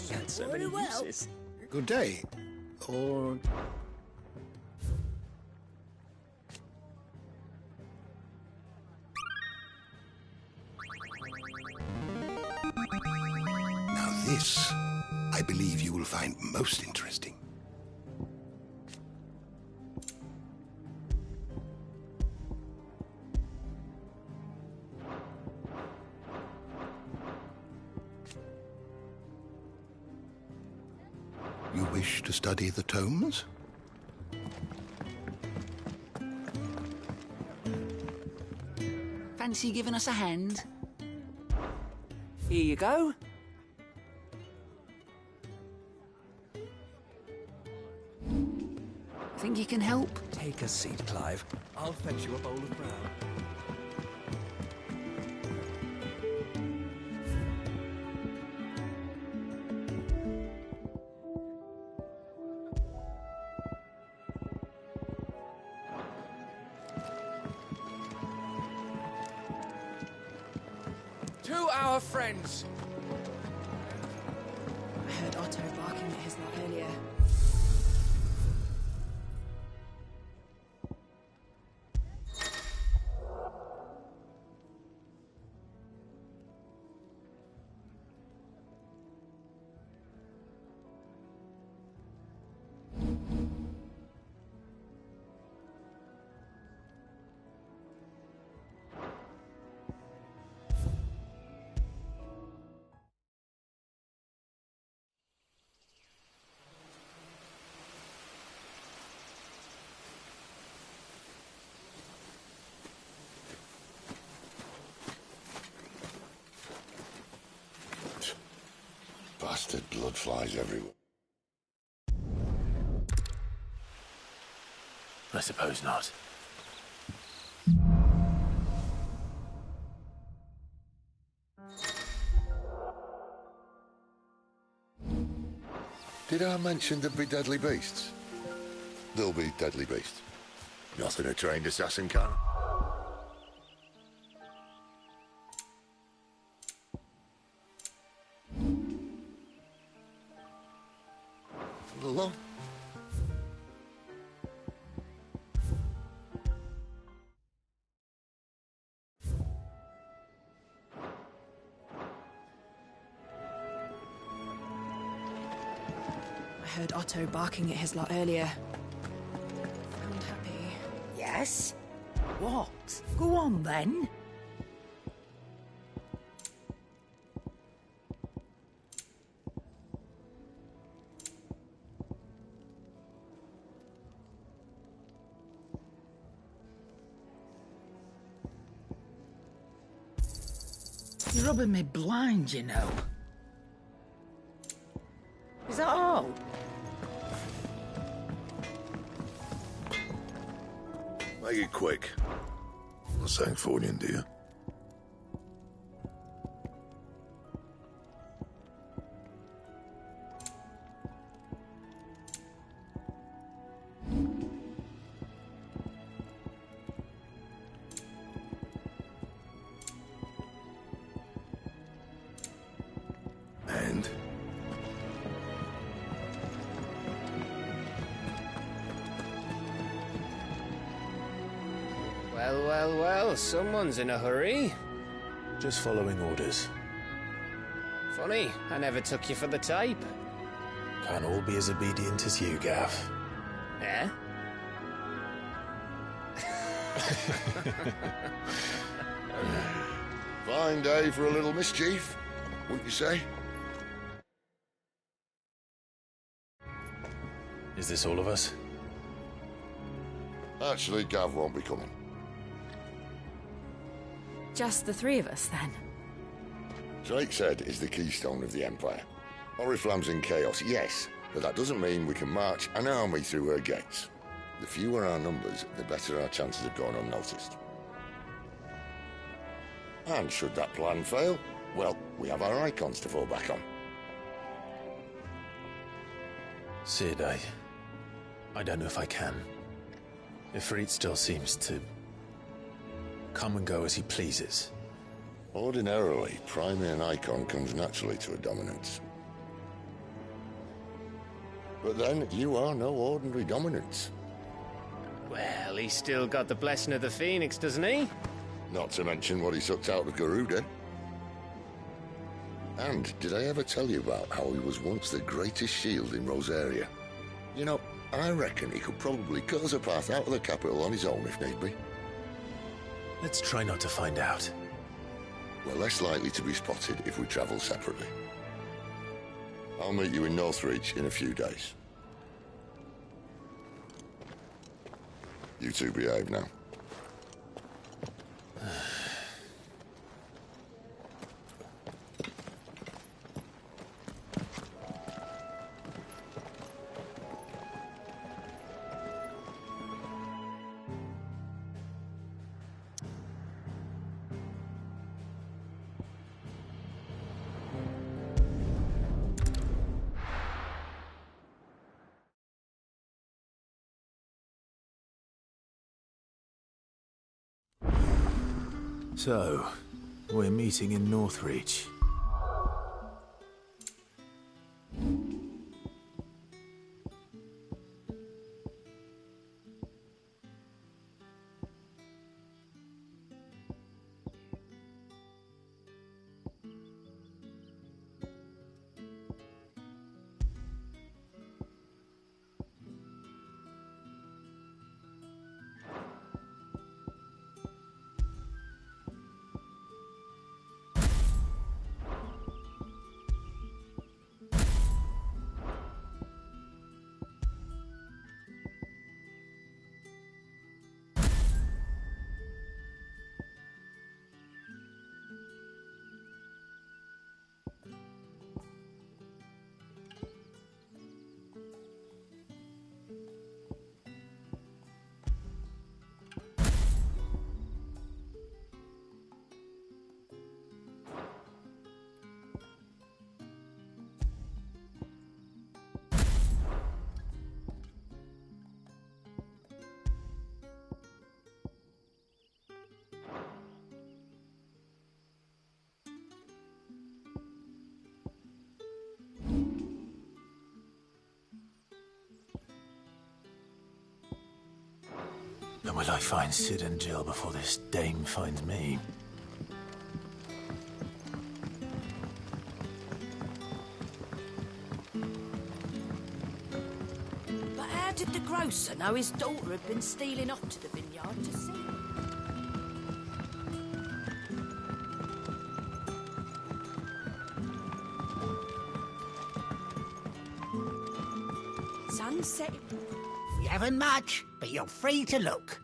He had so many uses. Good day. Or... Now this, I believe you will find most interesting. You wish to study the tomes? Fancy giving us a hand? Here you go. Think you can help? Take a seat, Clive. I'll fetch you a bowl of brown. To our friends. I heard Otto barking at his lot earlier. Bastard blood flies everywhere. I suppose not. Did I mention there'd be deadly beasts? There'll be deadly beasts. Nothing a trained assassin can. Alone? I heard Otto barking at his lot earlier. Sound happy. Yes? What? Go on then. You're rubbing me blind, you know. Is that all? Make it quick. Not saying Fordian, do you? And? Well, someone's in a hurry. Just following orders. Funny, I never took you for the type. Can't all be as obedient as you, Gav. Eh? Fine day for a little mischief, wouldn't you say? Is this all of us? Actually, Gav won't be coming. Just the three of us, then? Drake's Head is the keystone of the Empire. Oriflamme's in chaos, yes, but that doesn't mean we can march an army through her gates. The fewer our numbers, the better our chances of going unnoticed. And should that plan fail, well, we have our icons to fall back on. Sid, I don't know if I can. Ifrit still seems to come and go as he pleases. Ordinarily, priming an icon comes naturally to a dominance. But then, you are no ordinary dominance. Well, he's still got the blessing of the Phoenix, doesn't he? Not to mention what he sucked out of Garuda. And did I ever tell you about how he was once the greatest shield in Rosaria? You know, I reckon he could probably cut us a path out of the capital on his own if need be. Let's try not to find out. We're less likely to be spotted if we travel separately. I'll meet you in Northreach in a few days. You two behave now. So, we're meeting in Northreach. And will I find Sid and Jill before this dame finds me? But how did the grocer know his daughter had been stealing off to the vineyard to see? Sunset. We haven't much, but you're free to look.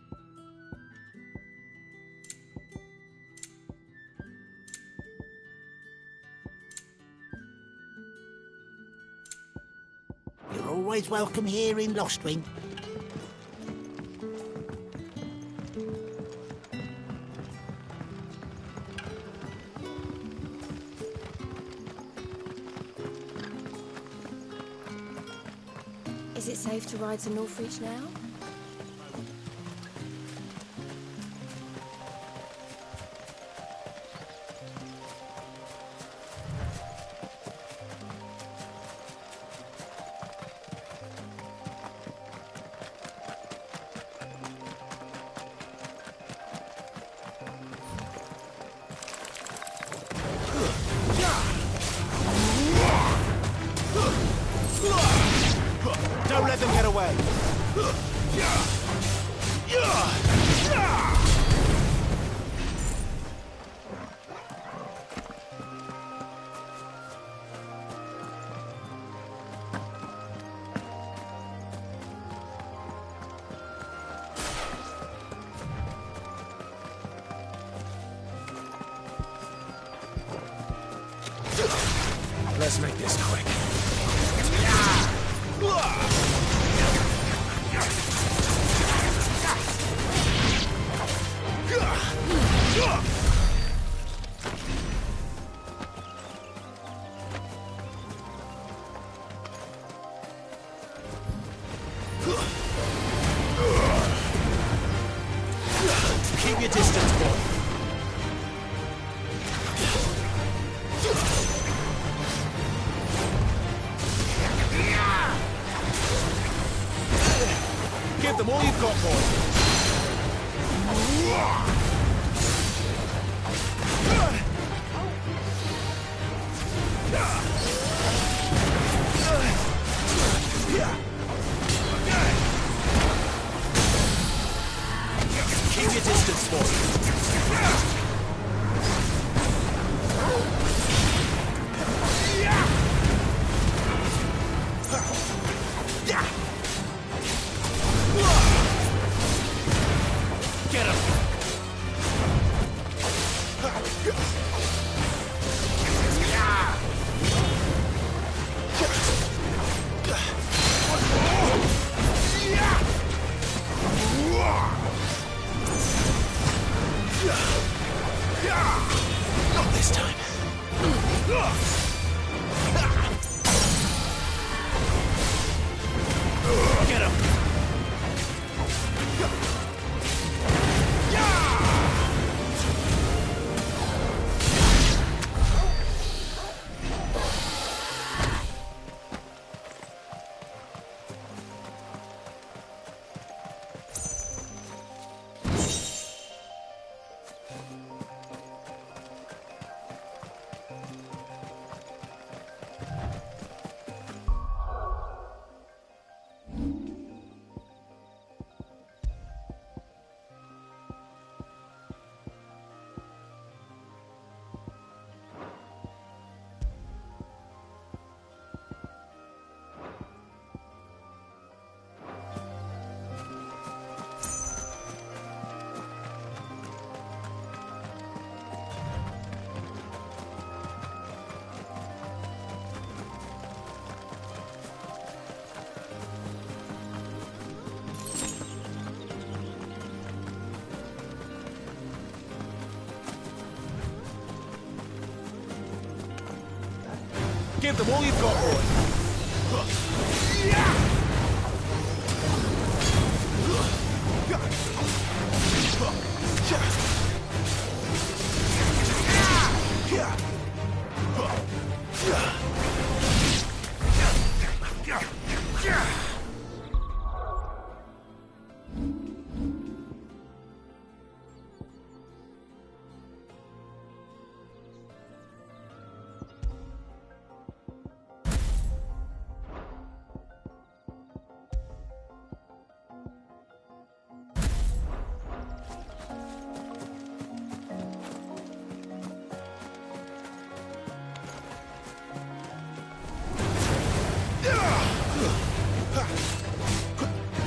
You're always welcome here in Lostwing. Is it safe to ride to Northreach now? Don't let them get away! Let's make this quick. Keep your distance, boy. all you've got, boy. Keep your distance, boy. Get him! Not this time. Get him! Give them all you've got, boy.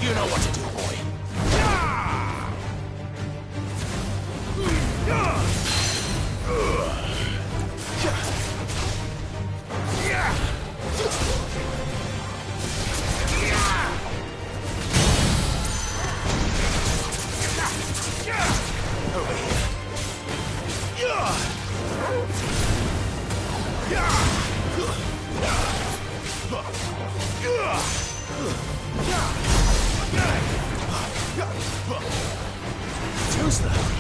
You know what to do, boy. Who's that?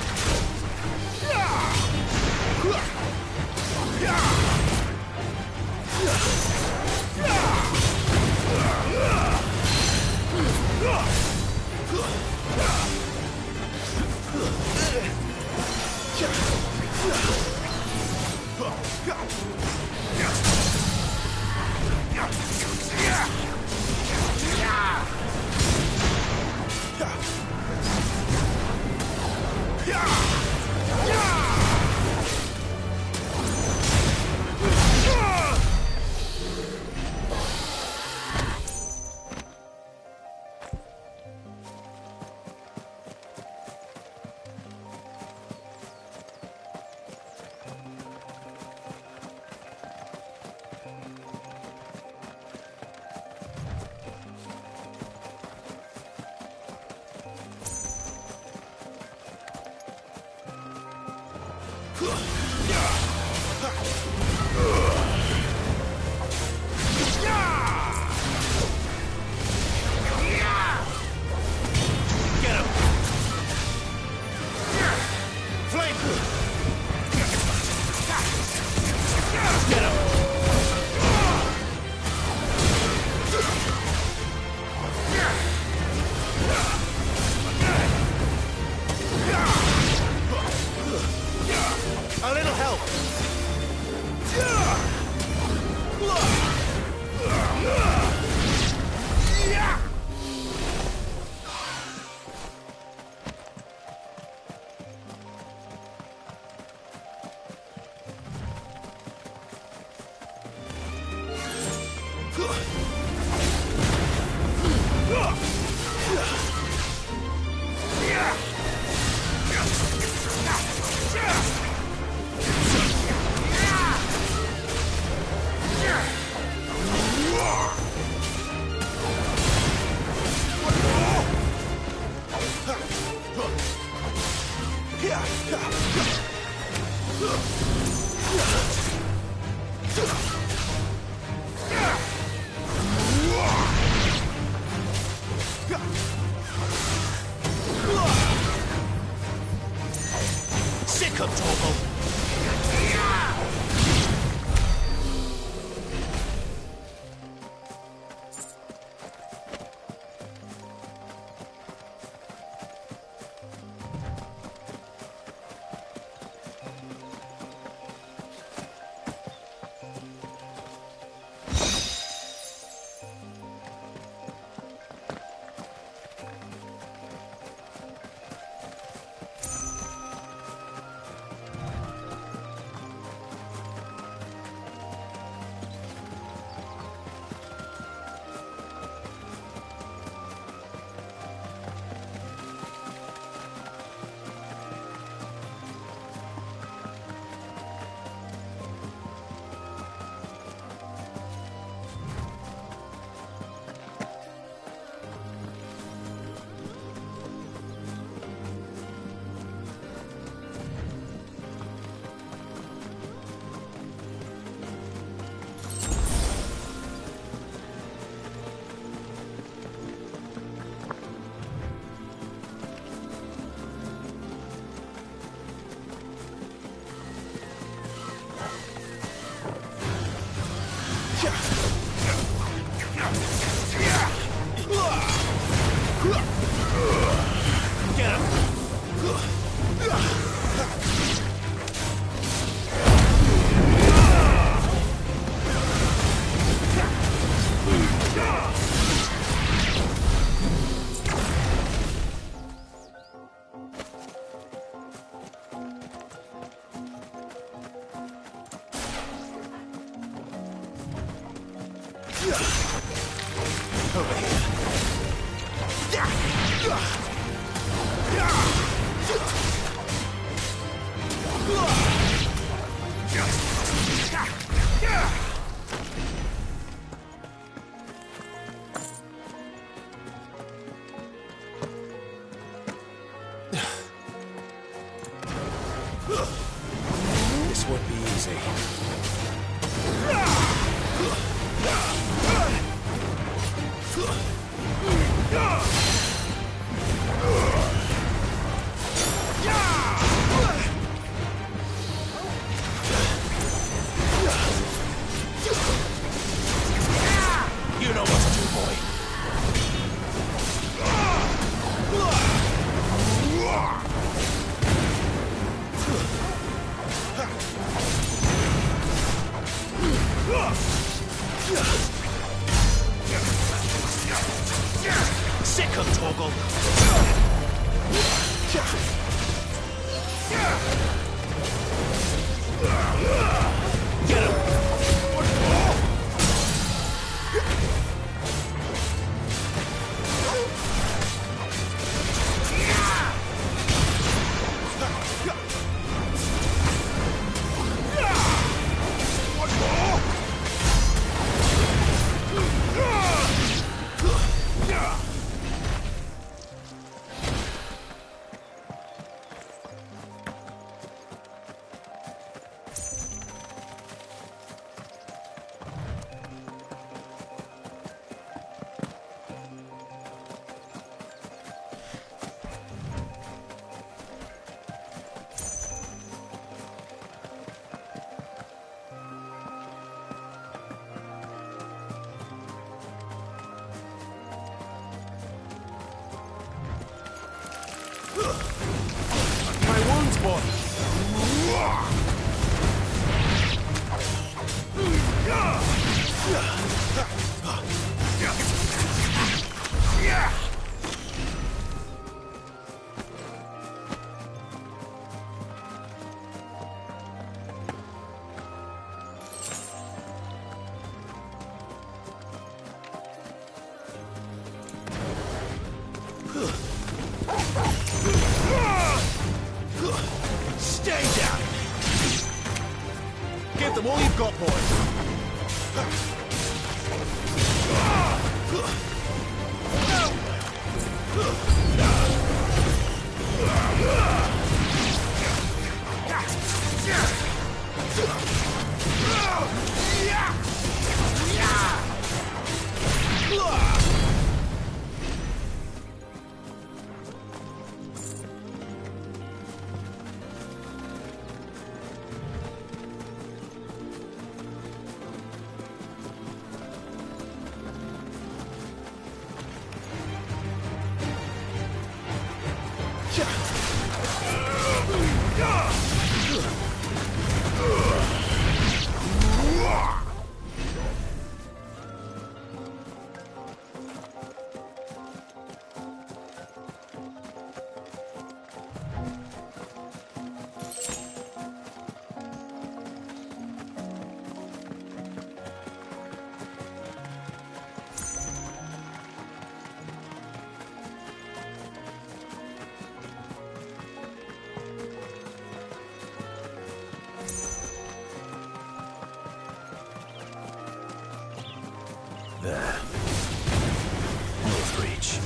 A little help! Sick of Torgal! Get him! Over here. This won't be easy. You know what to do, boy. Sick of Torgal. Get him. My wounds, boy. Give them all you've got, boys. There. North Reach.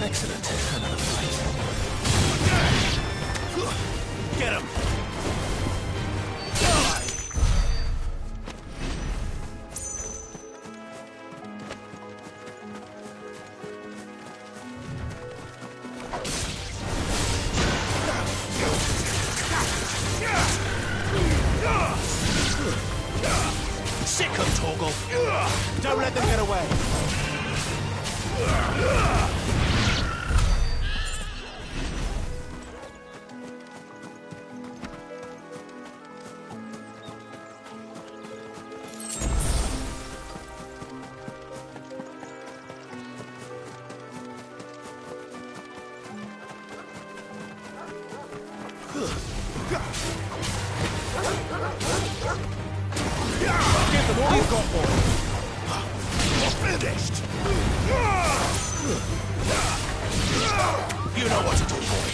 Excellent. Another fight. Get him! Sick 'em, Torgal! Don't let them get away! Give them all you've got, boy! Finished! You know what to do, boy!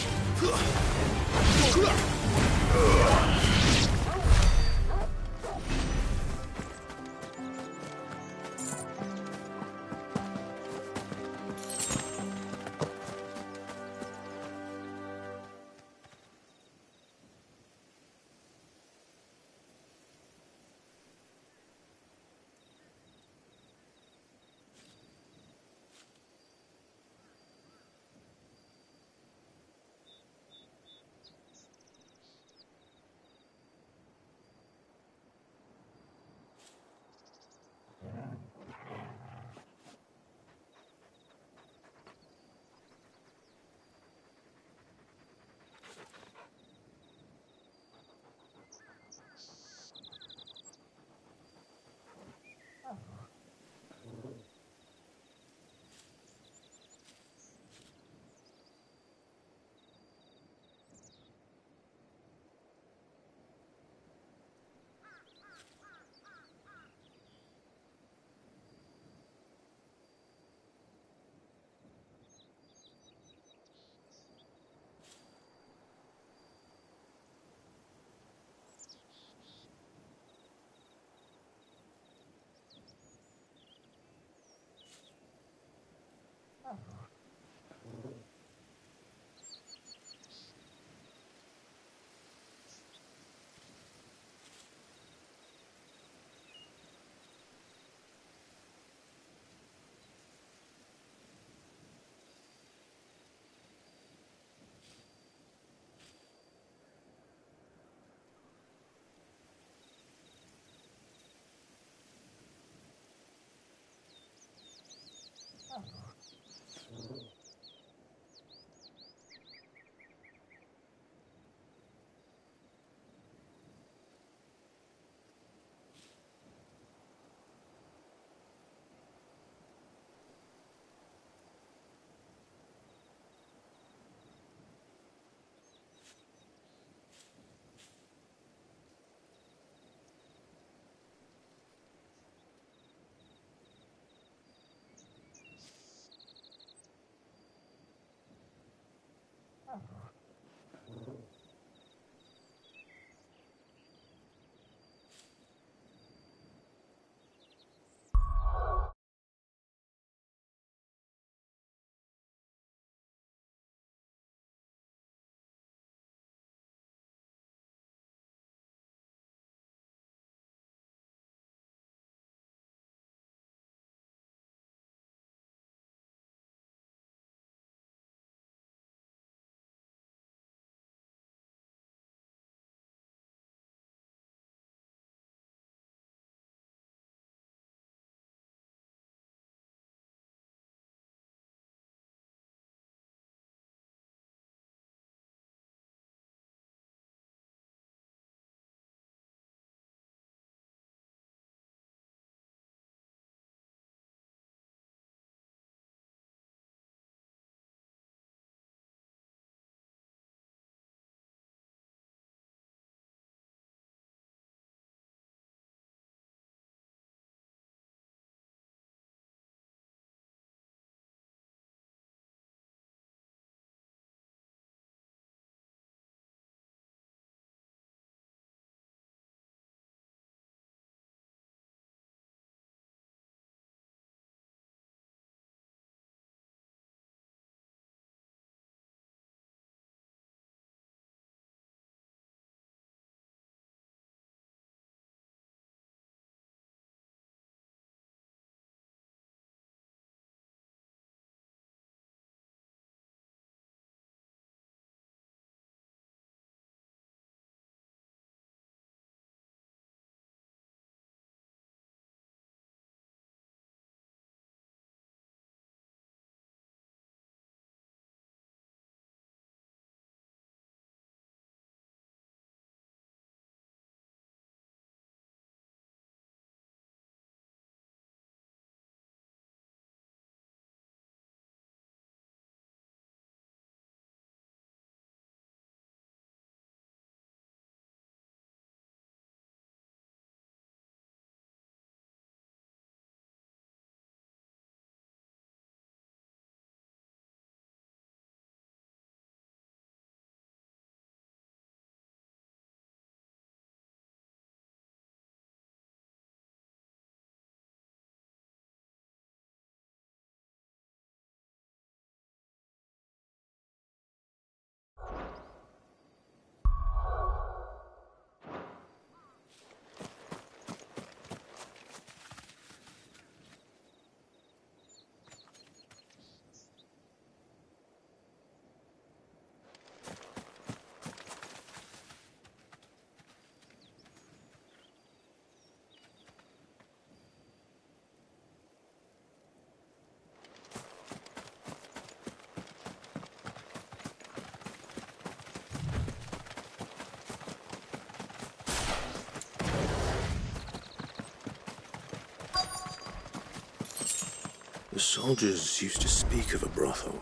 The soldiers used to speak of a brothel,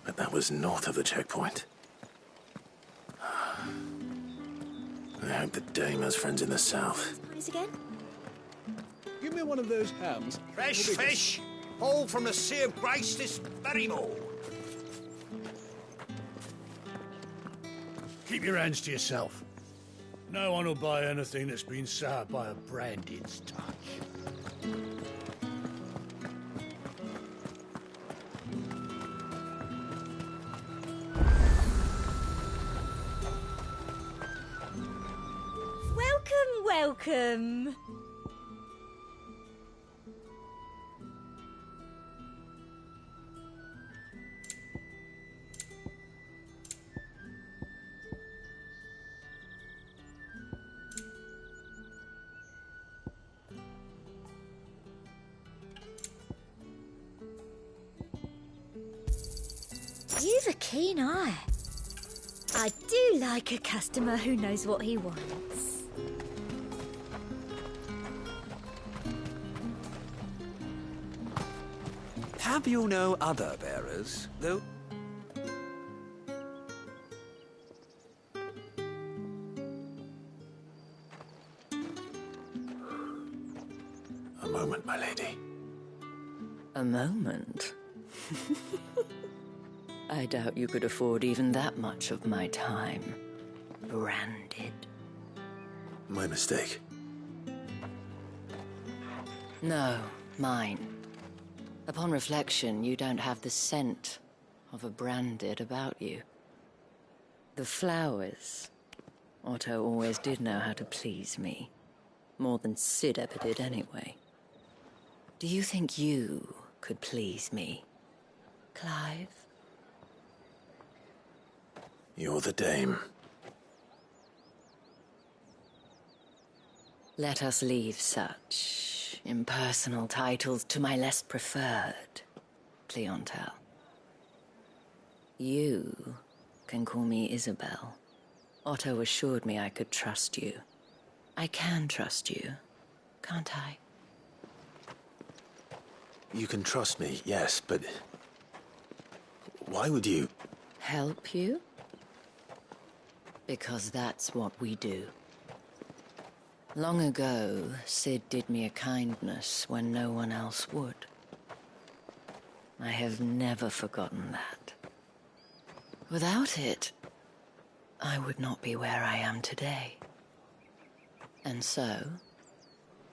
but that was north of the checkpoint. I hope the dame has friends in the south. Price again? Give me one of those hams. Fresh fish, all from the Sea of Grace this very morn. Keep your hands to yourself. No one will buy anything that's been soured by a branded's touch. Welcome. You've a keen eye. I do like a customer who knows what he wants. Have you no other bearers, though? A moment, my lady. A moment? I doubt you could afford even that much of my time. Branded. My mistake. No, mine. Upon reflection, you don't have the scent of a branded about you. The flowers. Otto always did know how to please me. More than Sid ever did anyway. Do you think you could please me, Clive? You're the dame. Let us leave such impersonal titles to my less preferred clientele. You can call me Isabel. Otto assured me I could trust you. I can trust you, can't I? You can trust me, yes, but... why would you... Help you? Because that's what we do. Long ago, Sid did me a kindness when no one else would. I have never forgotten that. Without it, I would not be where I am today. And so,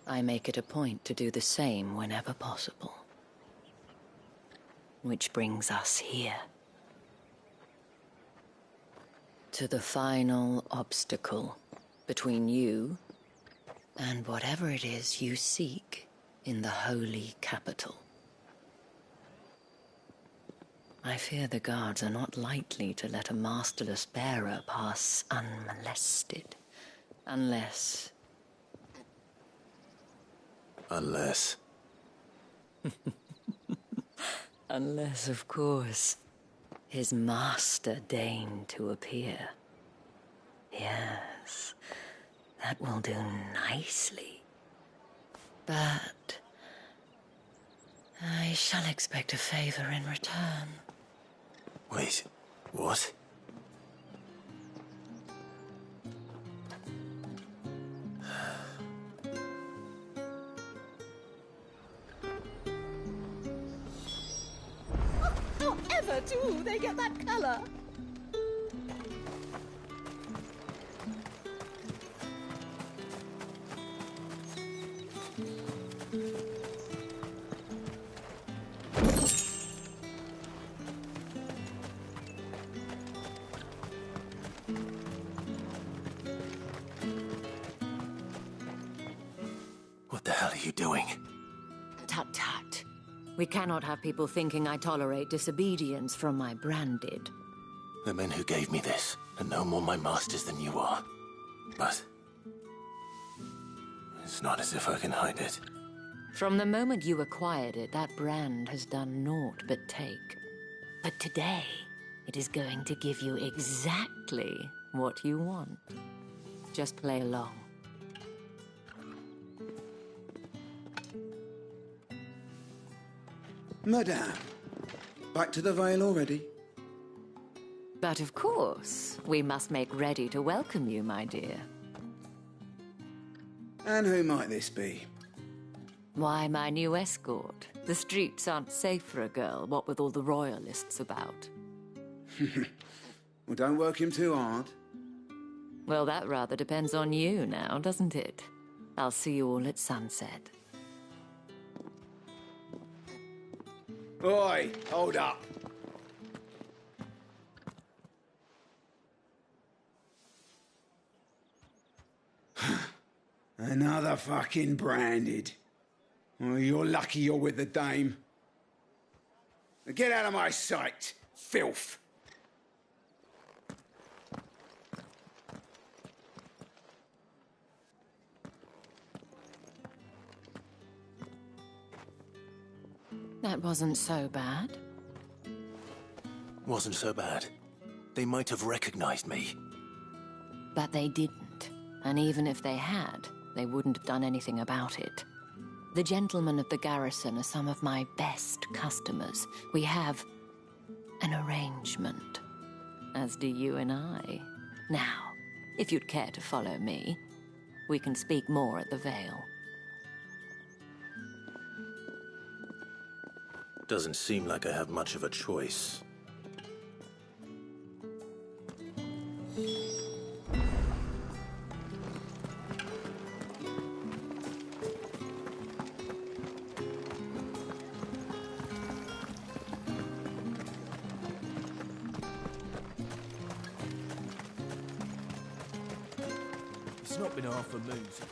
I make it a point to do the same whenever possible. Which brings us here. To the final obstacle between you and whatever it is you seek in the holy capital. I fear the guards are not likely to let a masterless bearer pass unmolested. Unless... Unless... Unless, of course, his master deigned to appear. Yes, that will do nicely. But I shall expect a favor in return. Wait, what? Not ever do they get that colour. What the hell are you doing? Tut tut. We cannot have people thinking I tolerate disobedience from my branded. The men who gave me this are no more my masters than you are. But... it's not as if I can hide it. From the moment you acquired it, that brand has done naught but take. But today, it is going to give you exactly what you want. Just play along. Madame, back to the Vale already? But of course, we must make ready to welcome you, my dear. And who might this be? Why, my new escort. The streets aren't safe for a girl, what with all the royalists about. Well, don't work him too hard. Well, that rather depends on you now, doesn't it? I'll see you all at sunset. Oi, hold up. Another fucking branded. Oh, you're lucky you're with the dame. Get out of my sight, filth. That wasn't so bad. Wasn't so bad. They might have recognized me. But they didn't. And even if they had, they wouldn't have done anything about it. The gentlemen of the garrison are some of my best customers. We have an arrangement, as do you and I. Now, if you'd care to follow me, we can speak more at the Vale. Doesn't seem like I have much of a choice. It's not been half a moon since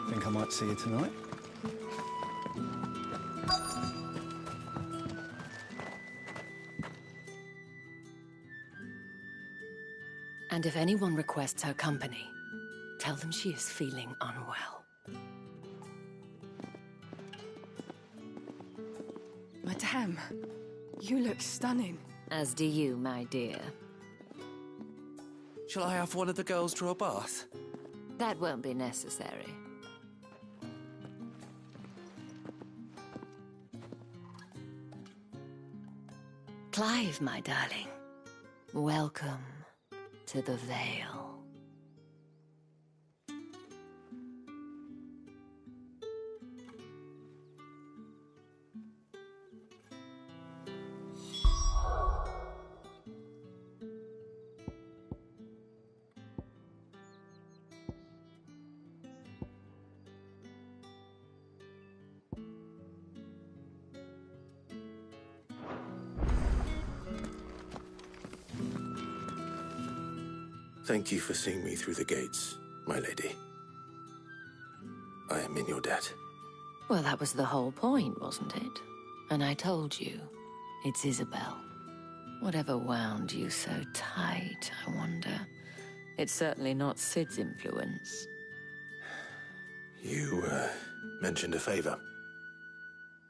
Think I might see you tonight? And if anyone requests her company, tell them she is feeling unwell. Madame, you look stunning. As do you, my dear. Shall I have one of the girls draw a bath? That won't be necessary. Clive, my darling. Welcome to the Vale. Thank you for seeing me through the gates, my lady. I am in your debt. Well, that was the whole point, wasn't it? And I told you, it's Isabel. Whatever wound you so tight, I wonder. It's certainly not Sid's influence. You, mentioned a favor.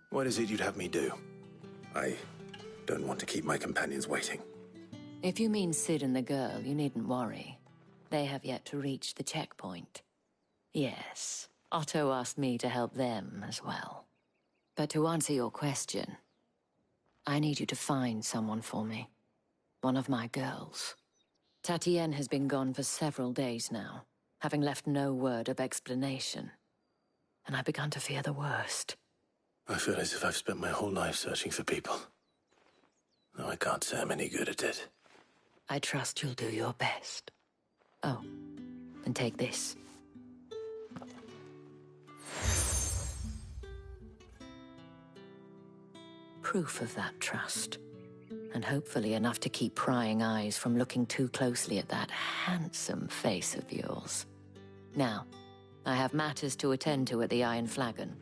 What is it you'd have me do? I don't want to keep my companions waiting. If you mean Sid and the girl, you needn't worry. They have yet to reach the checkpoint. Yes, Otto asked me to help them as well. But to answer your question, I need you to find someone for me. One of my girls. Tatienne has been gone for several days now, having left no word of explanation. And I've begun to fear the worst. I feel as if I've spent my whole life searching for people. Though I can't say I'm any good at it. I trust you'll do your best. Oh, and take this. Proof of that trust. and hopefully enough to keep prying eyes from looking too closely at that handsome face of yours. Now, I have matters to attend to at the Iron Flagon.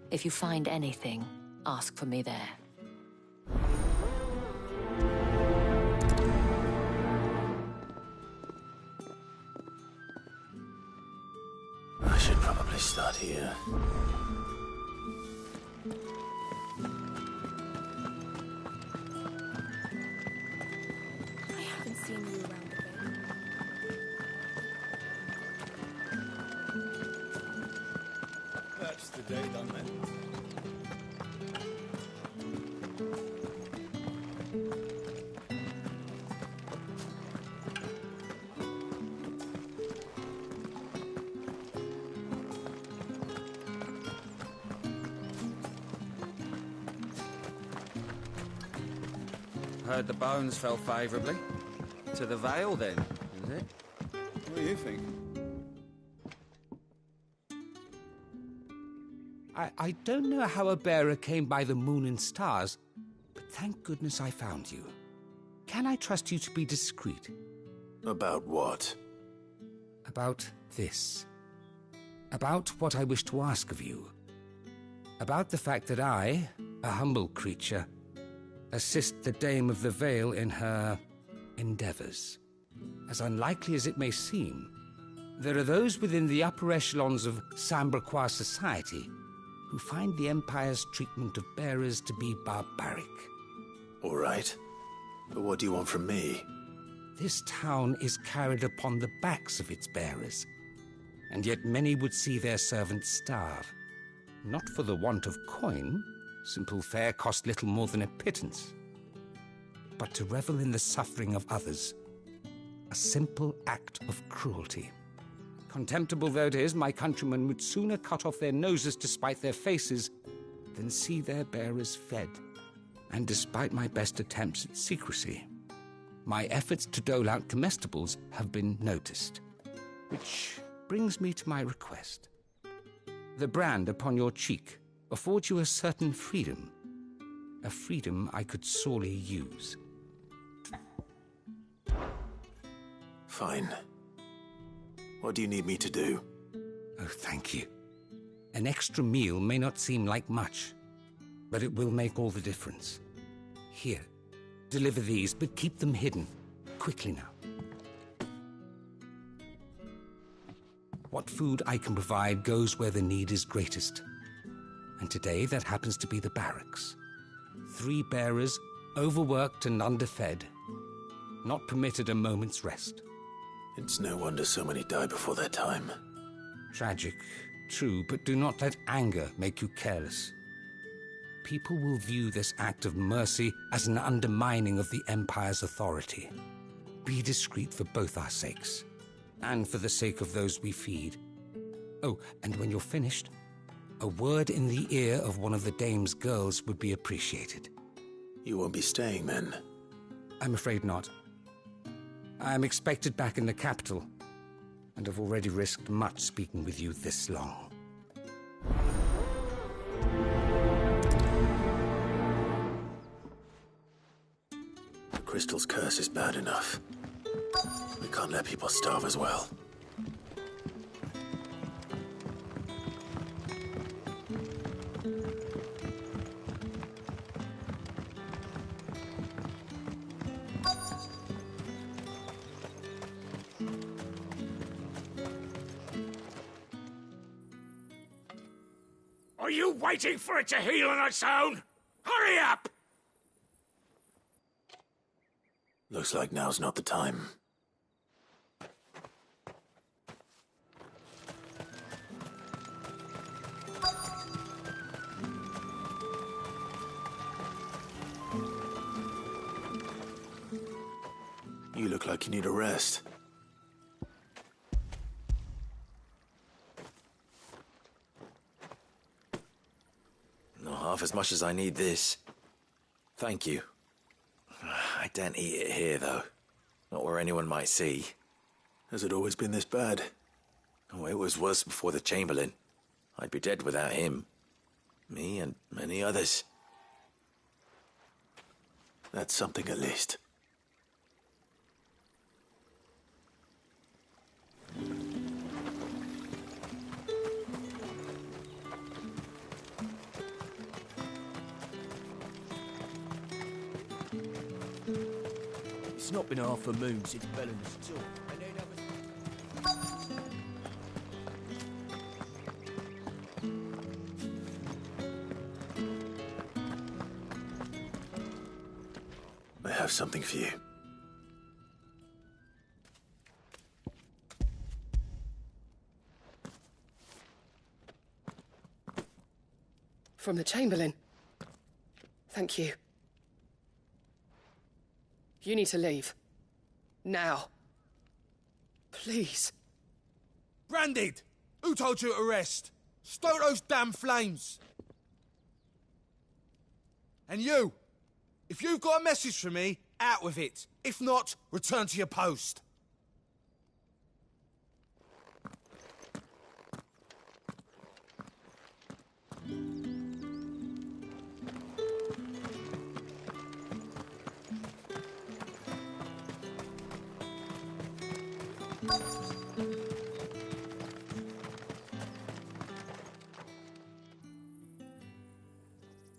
If you find anything, ask for me there. I should probably start here. I haven't seen you around the bay. That's the day done then. Heard the bones fell favourably. To the Vale, then, is it? What do you think? I don't know how a bearer came by the moon and stars, but thank goodness I found you. Can I trust you to be discreet? About what? About this. About what I wish to ask of you. About the fact that I, a humble creature, assist the Dame of the Vale in her endeavors. As unlikely as it may seem, there are those within the upper echelons of Sambraquois society who find the Empire's treatment of bearers to be barbaric. All right. But what do you want from me? This town is carried upon the backs of its bearers, and yet many would see their servants starve. Not for the want of coin, simple fare cost little more than a pittance, but to revel in the suffering of others, a simple act of cruelty. Contemptible though it is, my countrymen would sooner cut off their noses to spite their faces than see their bearers fed. And despite my best attempts at secrecy, my efforts to dole out comestibles have been noticed. Which brings me to my request. The brand upon your cheek affords you a certain freedom. A freedom I could sorely use. Fine. What do you need me to do? Oh, thank you. An extra meal may not seem like much, but it will make all the difference. Here, deliver these, but keep them hidden. Quickly now. What food I can provide goes where the need is greatest. And today that happens to be the barracks. 3 bearers, overworked and underfed, not permitted a moment's rest. It's no wonder so many die before their time. Tragic, true, but do not let anger make you careless. People will view this act of mercy as an undermining of the Empire's authority. Be discreet for both our sakes, and for the sake of those we feed. Oh, and when you're finished, a word in the ear of one of the Dame's girls would be appreciated. You won't be staying then? I'm afraid not. I'm expected back in the capital, and have already risked much speaking with you this long. The Crystal's curse is bad enough. We can't let people starve as well. Are you waiting for it to heal on its own? Hurry up! Looks like now's not the time. You look like you need a rest. Not half as much as I need this. Thank you. I daren't eat it here, though. Not where anyone might see. Has it always been this bad? Oh, it was worse before the Chamberlain. I'd be dead without him. Me and many others. That's something at least. It's not been half a moon since Belen's talk. And then I have something for you. From the Chamberlain. Thank you. You need to leave. Now. Please. Branded! Who told you to rest? Stoke those damn flames! And you! If you've got a message for me, out with it. If not, return to your post.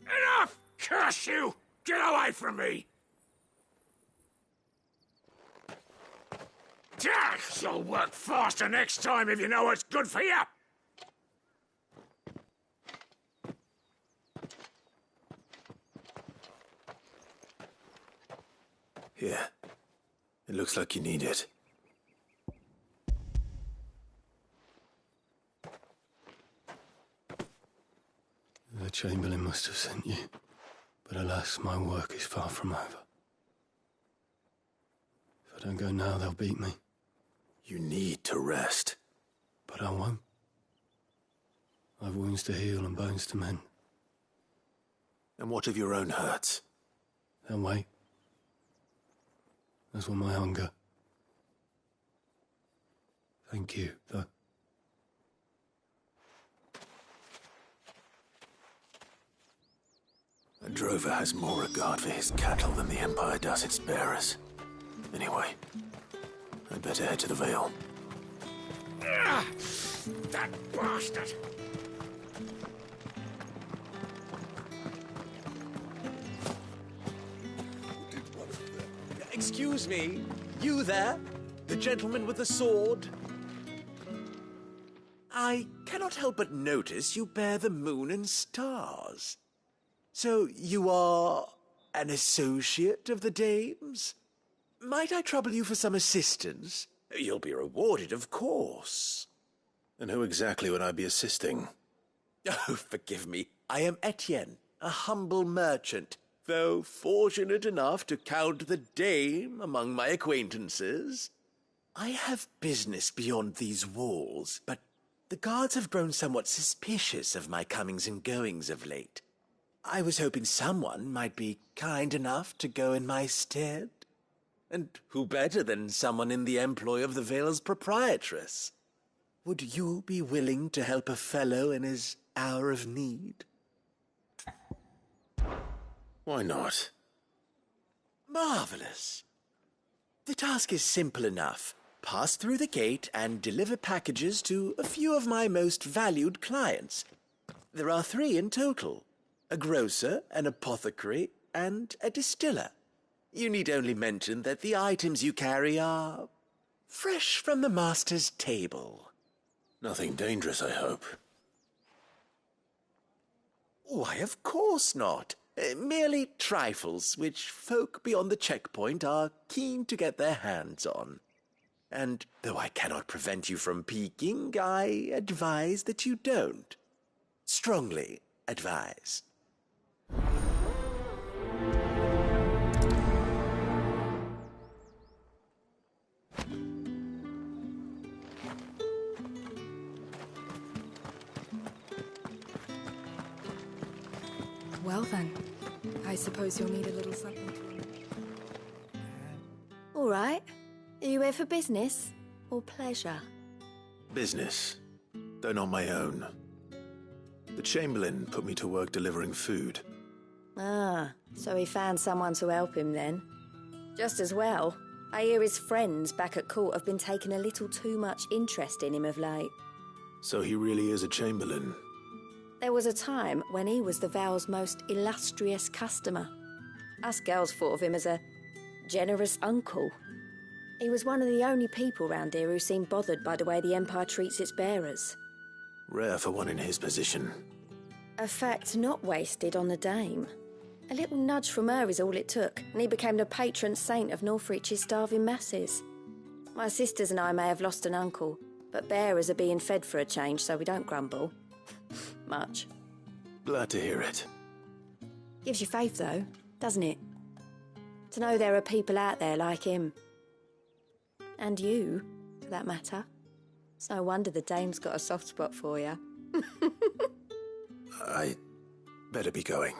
Enough! Curse you! Get away from me! You'll work faster next time if you know what's good for you! Here. It looks like you need it. The Chamberlain must have sent you. But alas, my work is far from over. If I don't go now, they'll beat me. You need to rest. But I won't. I've wounds to heal and bones to mend. And what of your own hurts? They'll wait. As will my hunger. Thank you, though. A drover has more regard for his cattle than the Empire does its bearers. Anyway, I'd better head to the Vale. Ah, that bastard! Excuse me, you there? The gentleman with the sword? I cannot help but notice you bear the moon and stars. So you are an associate of the dame's? Might I trouble you for some assistance? You'll be rewarded, of course. And who exactly would I be assisting? Oh, forgive me. I am Etienne, a humble merchant, though fortunate enough to count the dame among my acquaintances. I have business beyond these walls, but the guards have grown somewhat suspicious of my comings and goings of late. I was hoping someone might be kind enough to go in my stead. And who better than someone in the employ of the Vale's proprietress? Would you be willing to help a fellow in his hour of need? Why not? Marvelous. The task is simple enough. Pass through the gate and deliver packages to a few of my most valued clients. There are 3 in total. A grocer, an apothecary, and a distiller. You need only mention that the items you carry are fresh from the master's table. Nothing dangerous, I hope. Why, of course not. Merely trifles which folk beyond the checkpoint are keen to get their hands on. And though I cannot prevent you from peeking, I advise that you don't. Strongly advise. Well then, I suppose you'll need a little something. All right. Are you here for business or pleasure? Business, though not my own. The Chamberlain put me to work delivering food. Ah, so he found someone to help him then. Just as well. I hear his friends back at court have been taking a little too much interest in him of late. So he really is a Chamberlain? There was a time when he was the Vale's most illustrious customer. Us girls thought of him as a generous uncle. He was one of the only people round here who seemed bothered by the way the Empire treats its bearers. Rare for one in his position. A fact not wasted on the Dame. A little nudge from her is all it took, and he became the patron saint of Northreach's starving masses. My sisters and I may have lost an uncle, but bearers are being fed for a change, so we don't grumble. Much. Glad to hear it. Gives you faith, though, doesn't it? To know there are people out there like him. And you, for that matter. It's no wonder the Dame's got a soft spot for you. I better be going.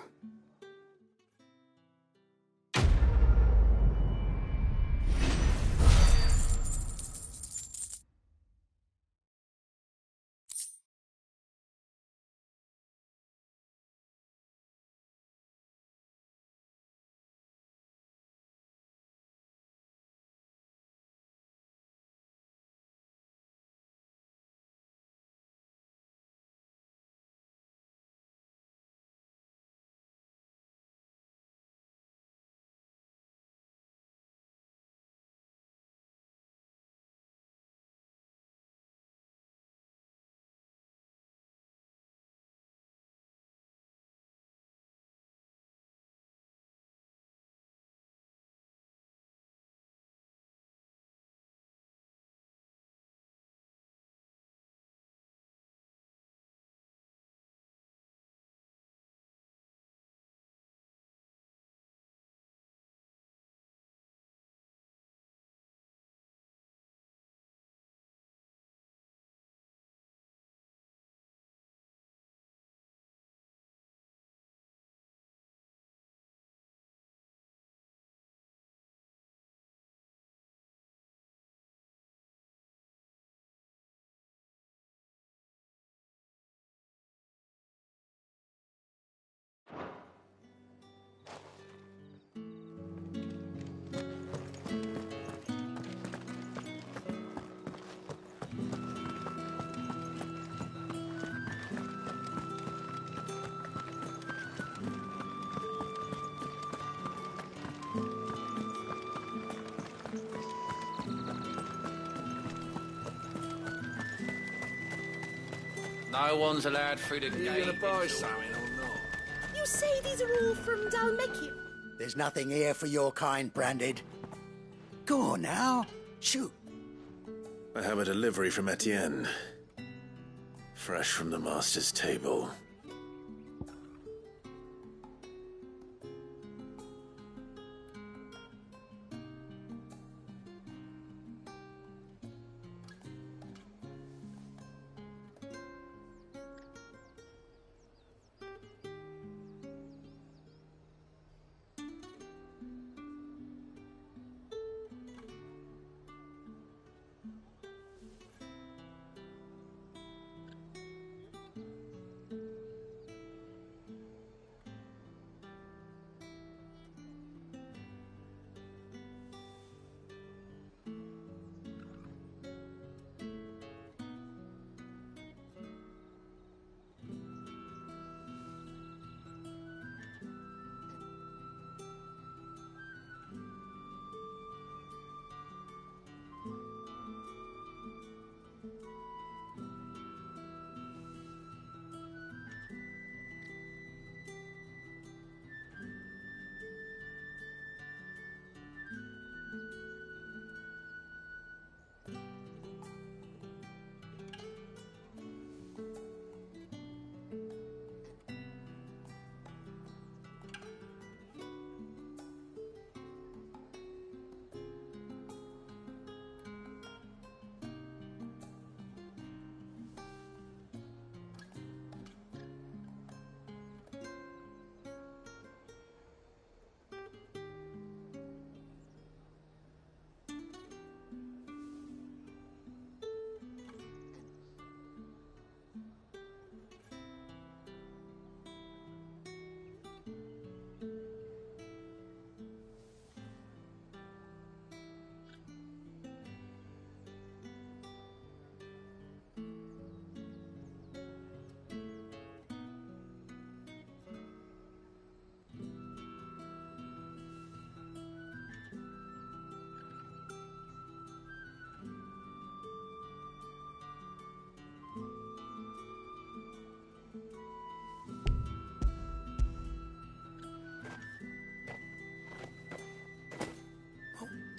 No one's allowed through the gate. Are you gonna buy something or not? You say these are all from Dalmekian? There's nothing here for your kind, Branded. Go on now, shoot. I have a delivery from Etienne. Fresh from the Master's table.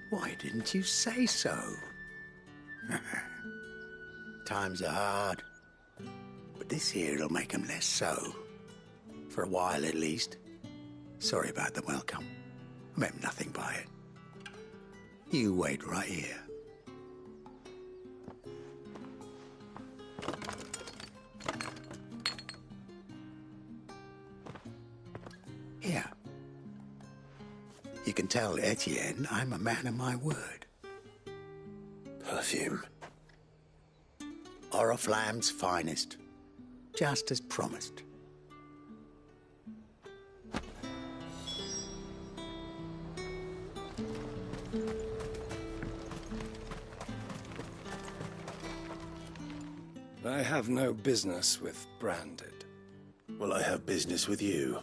Why didn't you say so? Times are hard, but this here'll make 'em less so. For a while, at least. Sorry about the welcome. I meant nothing by it. You wait right here. Here. You can tell Etienne I'm a man of my word. Perfume. Oriflamme's finest. Just as promised. I have no business with Branded. Well, I have business with you.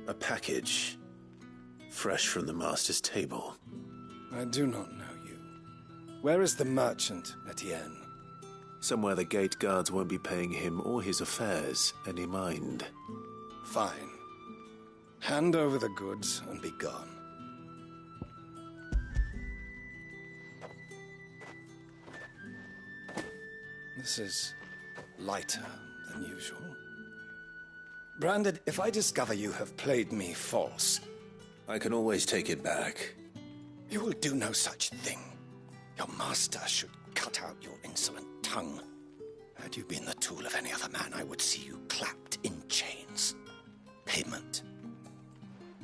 A package. Fresh from the master's table. I do not know you. Where is the merchant, Etienne? Somewhere the gate guards won't be paying him or his affairs any mind. Fine. Hand over the goods and be gone. This is lighter than usual. Branded, if I discover you have played me false... I can always take it back. You will do no such thing. Your master should cut out your insolent tongue. Had you been the tool of any other man, I would see you clapped in chains. Payment.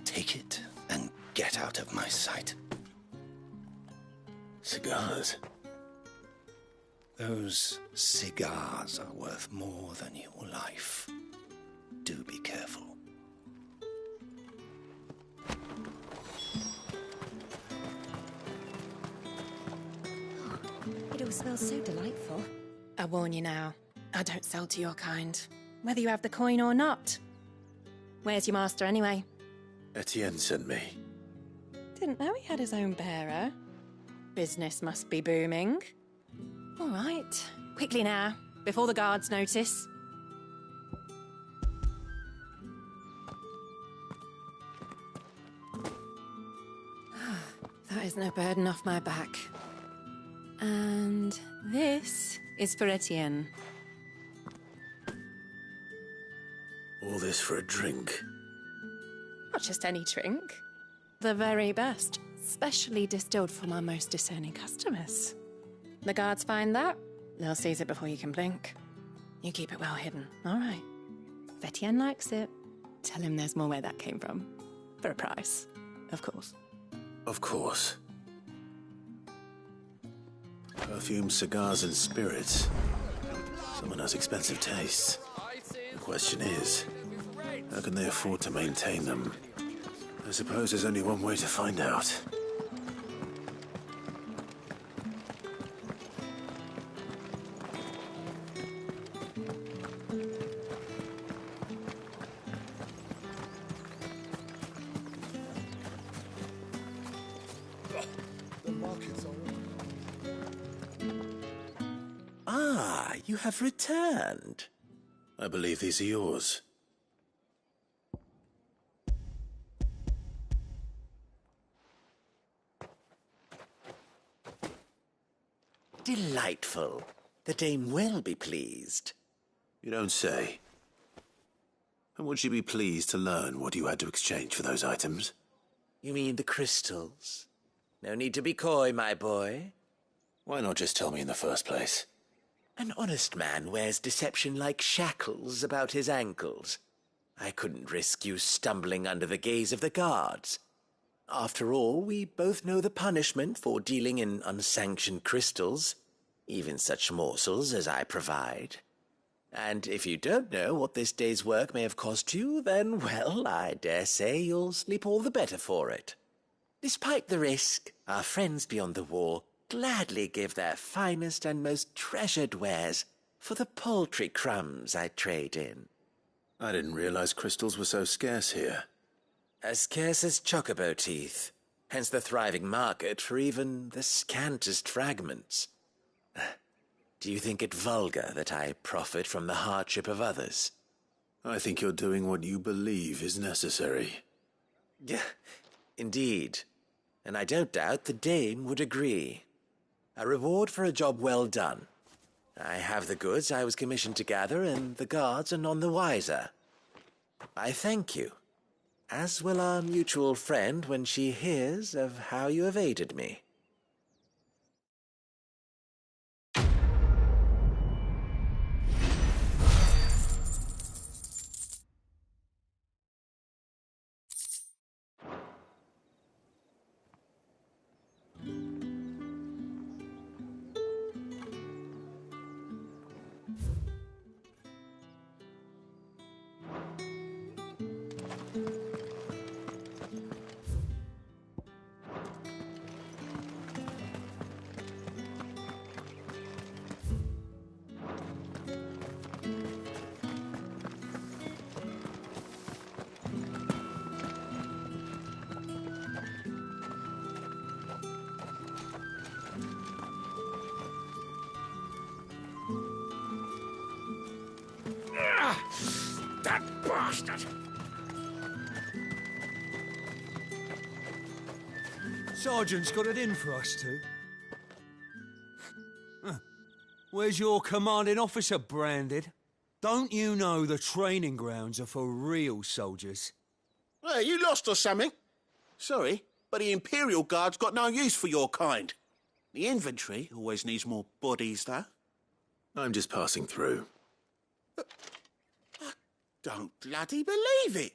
Take it and get out of my sight. Cigars. Those cigars are worth more than your life. Do be careful. It all smells so delightful. I warn you now, I don't sell to your kind, whether you have the coin or not. Where's your master, anyway? Etienne sent me. Didn't know he had his own bearer. Business must be booming. All right, quickly now, before the guards notice. That is no burden off my back. And this is for Etienne. All this for a drink. Not just any drink. The very best, specially distilled for my most discerning customers. The guards find that, they'll seize it before you can blink. You keep it well hidden, all right? If Etienne likes it, tell him there's more where that came from. For a price, of course. Of course. Perfume, cigars, and spirits. Someone has expensive tastes. The question is, how can they afford to maintain them? I suppose there's only one way to find out. Ah, you have returned. I believe these are yours. Delightful. The dame will be pleased. You don't say. And would she be pleased to learn what you had to exchange for those items? You mean the crystals? No need to be coy, my boy. Why not just tell me in the first place? An honest man wears deception like shackles about his ankles. I couldn't risk you stumbling under the gaze of the guards. After all, we both know the punishment for dealing in unsanctioned crystals, even such morsels as I provide. And if you don't know what this day's work may have cost you, then, well, I dare say you'll sleep all the better for it. Despite the risk, our friends beyond the wall gladly give their finest and most treasured wares for the paltry crumbs I trade in. I didn't realize crystals were so scarce here. As scarce as chocobo teeth, hence the thriving market for even the scantest fragments. Do you think it vulgar that I profit from the hardship of others? I think you're doing what you believe is necessary. Yeah, indeed. and I don't doubt the dame would agree. A reward for a job well done. I have the goods I was commissioned to gather, and the guards are none the wiser. I thank you, as will our mutual friend when she hears of how you have aided me. That bastard! Sergeant's got it in for us two. Where's your commanding officer, Branded? Don't you know the training grounds are for real soldiers? Hey, you lost or something? Sorry, but the Imperial Guard's got no use for your kind. The infantry always needs more bodies, though. I'm just passing through. I don't bloody believe it.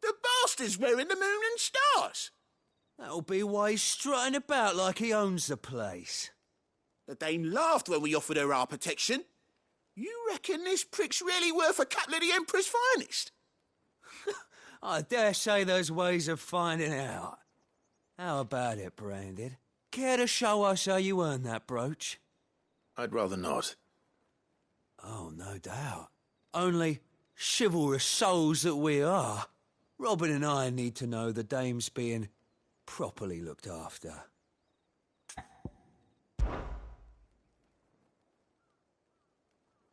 The bastard's wearing the moon and stars. That'll be why he's strutting about like he owns the place. The Dane laughed when we offered her our protection. You reckon this prick's really worth a couple of the Emperor's finest? I dare say there's ways of finding out. How about it, Branded? Care to show us how you earned that brooch? I'd rather not. Oh, no doubt. Only chivalrous souls that we are, Robin and I need to know the dame's being properly looked after.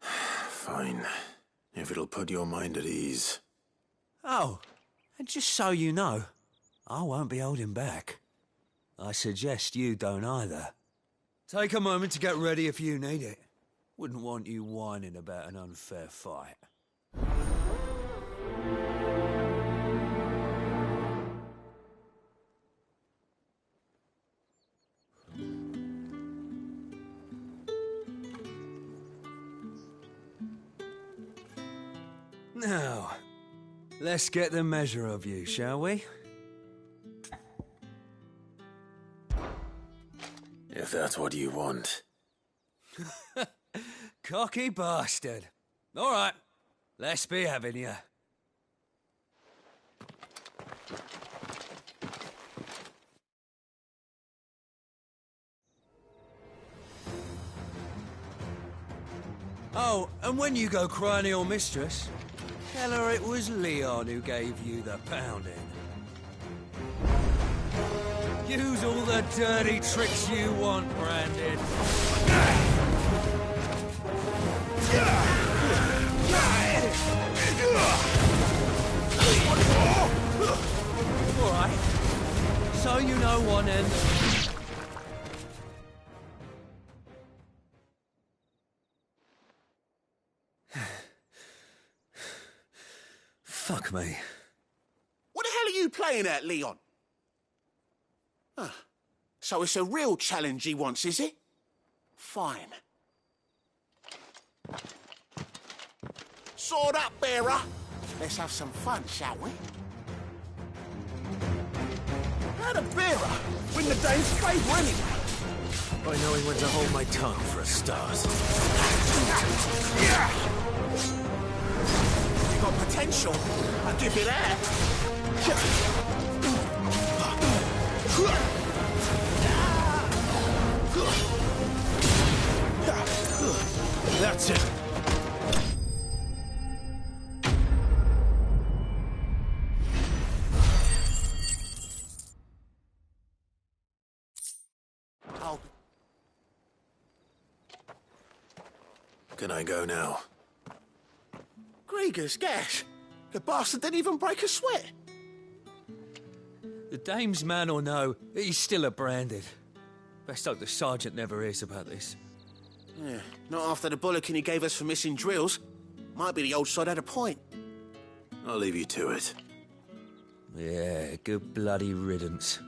Fine. If it'll put your mind at ease. Oh, and just so you know, I won't be holding back. I suggest you don't either. Take a moment to get ready if you need it. Wouldn't want you whining about an unfair fight. Now, let's get the measure of you, shall we? If that's what you want. Cocky bastard. All right, let's be having you. Oh, and when you go crying to your mistress, tell her it was Leon who gave you the pounding. Use all the dirty tricks you want, Branded. All right. So you know one end. Fuck me. What the hell are you playing at, Leon? So it's a real challenge he wants, is it? Fine. Sword up, bearer. Let's have some fun, shall we? How the bearer win the Dane's favour anyway? By knowing when to hold my tongue for a start. You got potential. I'll give you that. That's it. Oh. Can I go now? Grieger's gas. The bastard didn't even break a sweat. The dame's man or no, he's still a branded. Best hope the sergeant never hears about this. Yeah, not after the bollocking he gave us for missing drills. Might be the old sod had a point. I'll leave you to it. Yeah, good bloody riddance.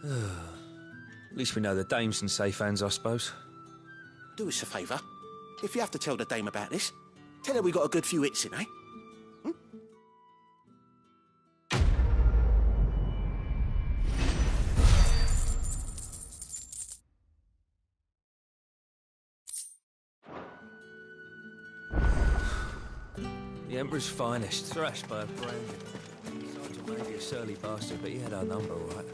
At least we know the dame's in safe hands, I suppose. Do us a favour. If you have to tell the dame about this, tell her we got a good few hits in, eh? The Emperor's finest, thrashed by a branded. Sergeant may be a surly bastard, but he had our number, all right.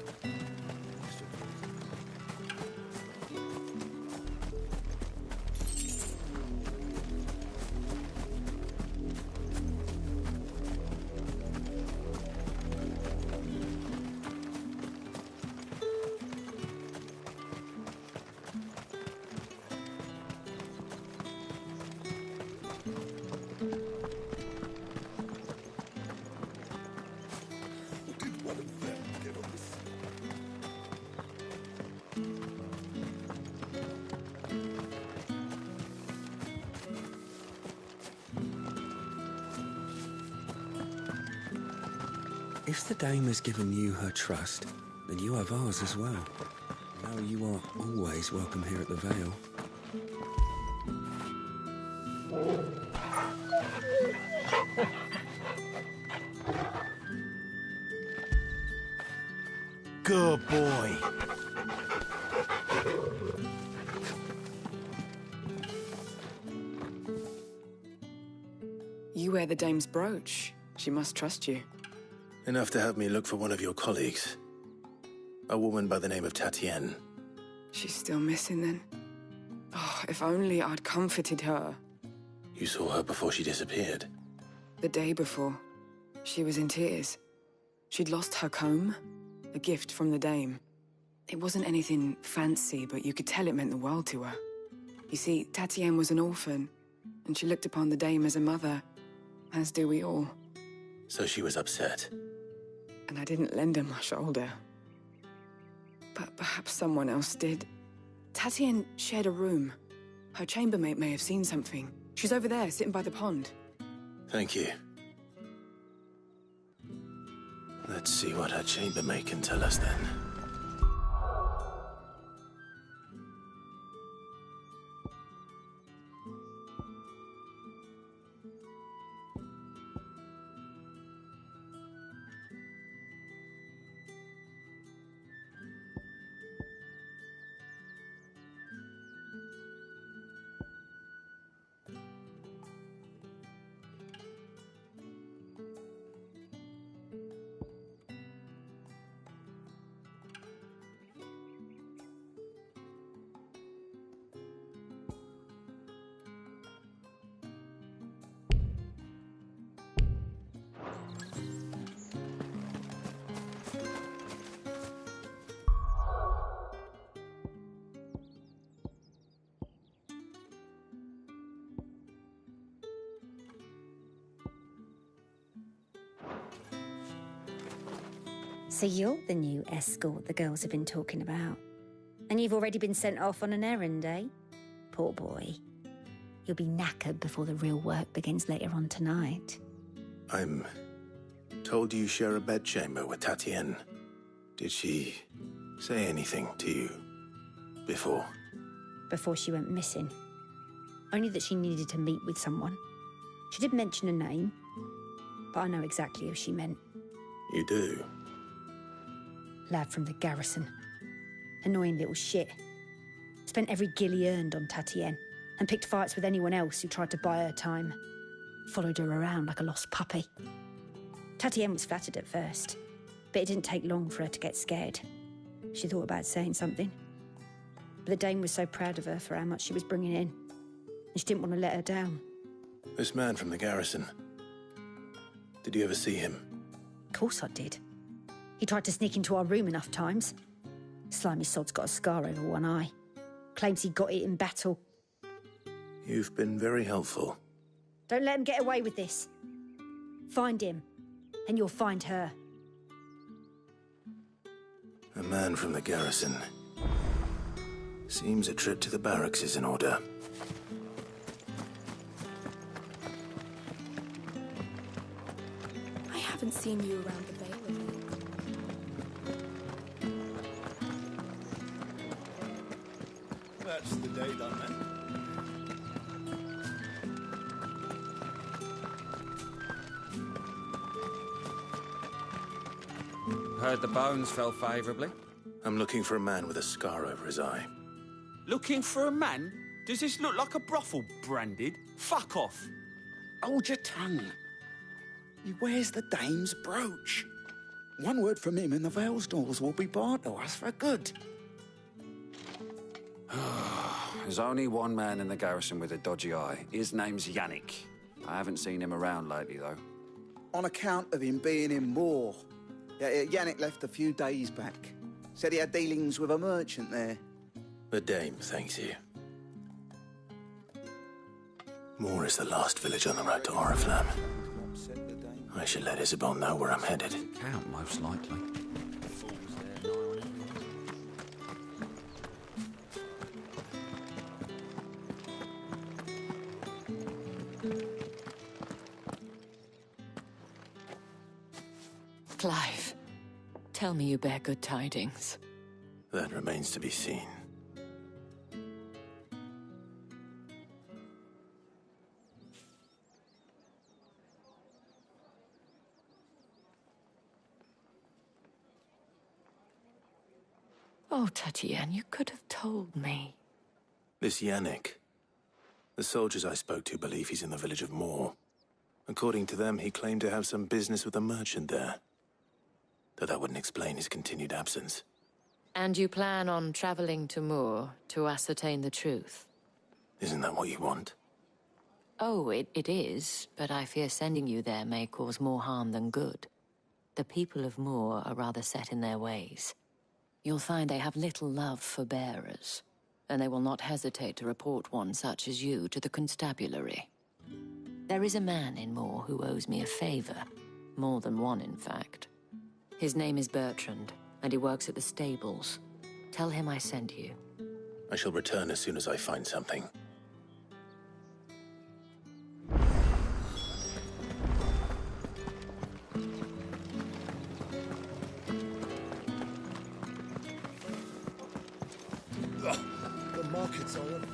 If the dame has given you her trust, then you have ours as well. Now you are always welcome here at the Vale. Good boy. You wear the dame's brooch. She must trust you. Enough to have me look for one of your colleagues. A woman by the name of Tatienne. She's still missing then. Oh, if only I'd comforted her. You saw her before she disappeared. The day before, she was in tears. She'd lost her comb, a gift from the dame. It wasn't anything fancy, but you could tell it meant the world to her. You see, Tatienne was an orphan, and she looked upon the dame as a mother, as do we all. So she was upset. And I didn't lend her my shoulder. But perhaps someone else did. Tatienne shared a room. Her chambermaid may have seen something. She's over there, sitting by the pond. Thank you. Let's see what her chambermaid can tell us then. So you're the new escort the girls have been talking about. And you've already been sent off on an errand, eh? Poor boy. You'll be knackered before the real work begins later on tonight. I'm told you share a bedchamber with Tatienne. Did she say anything to you before? Before she went missing. Only that she needed to meet with someone. She did mention a name, but I know exactly who she meant. You do? Lad from the garrison. Annoying little shit. Spent every guil he earned on Tatienne and picked fights with anyone else who tried to buy her time. Followed her around like a lost puppy. Tatienne was flattered at first, but it didn't take long for her to get scared. She thought about saying something. But the dame was so proud of her for how much she was bringing in, and she didn't want to let her down. This man from the garrison. Did you ever see him? Of course I did. He tried to sneak into our room enough times. Slimy sod's got a scar over one eye. Claims he got it in battle. You've been very helpful. Don't let him get away with this. Find him, and you'll find her. A man from the garrison. Seems a trip to the barracks is in order. I haven't seen you around the Vale of late. That's the day done, then. Heard the bones fell favourably. I'm looking for a man with a scar over his eye. Looking for a man? Does this look like a brothel, Branded? Fuck off. Hold your tongue. He wears the dame's brooch. One word from him and the Vale's doors will be barred to us for good. There's only one man in the garrison with a dodgy eye. His name's Yannick. I haven't seen him around lately, though. On account of him being in Moor. Yeah, Yannick left a few days back. Said he had dealings with a merchant there. The dame thanks you. Moor is the last village on the road to Oriflamme. I should let Isabel know where I'm headed. Count, most likely. Clive, tell me you bear good tidings. That remains to be seen. Oh, Tatienne, you could have told me. This Yannick. The soldiers I spoke to believe he's in the village of Moor. According to them, he claimed to have some business with a merchant there. Though that wouldn't explain his continued absence. And you plan on traveling to Moor to ascertain the truth? Isn't that what you want? Oh, it is, but I fear sending you there may cause more harm than good. The people of Moor are rather set in their ways. You'll find they have little love for bearers, and they will not hesitate to report one such as you to the constabulary. There is a man in Moor who owes me a favor. More than one, in fact. His name is Bertrand, and he works at the stables. Tell him I sent you. I shall return as soon as I find something. The markets are up.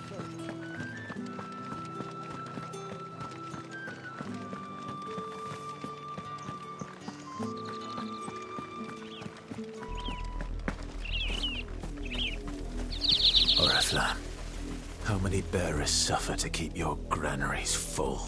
Oriflamme, how many bearers suffer to keep your granaries full?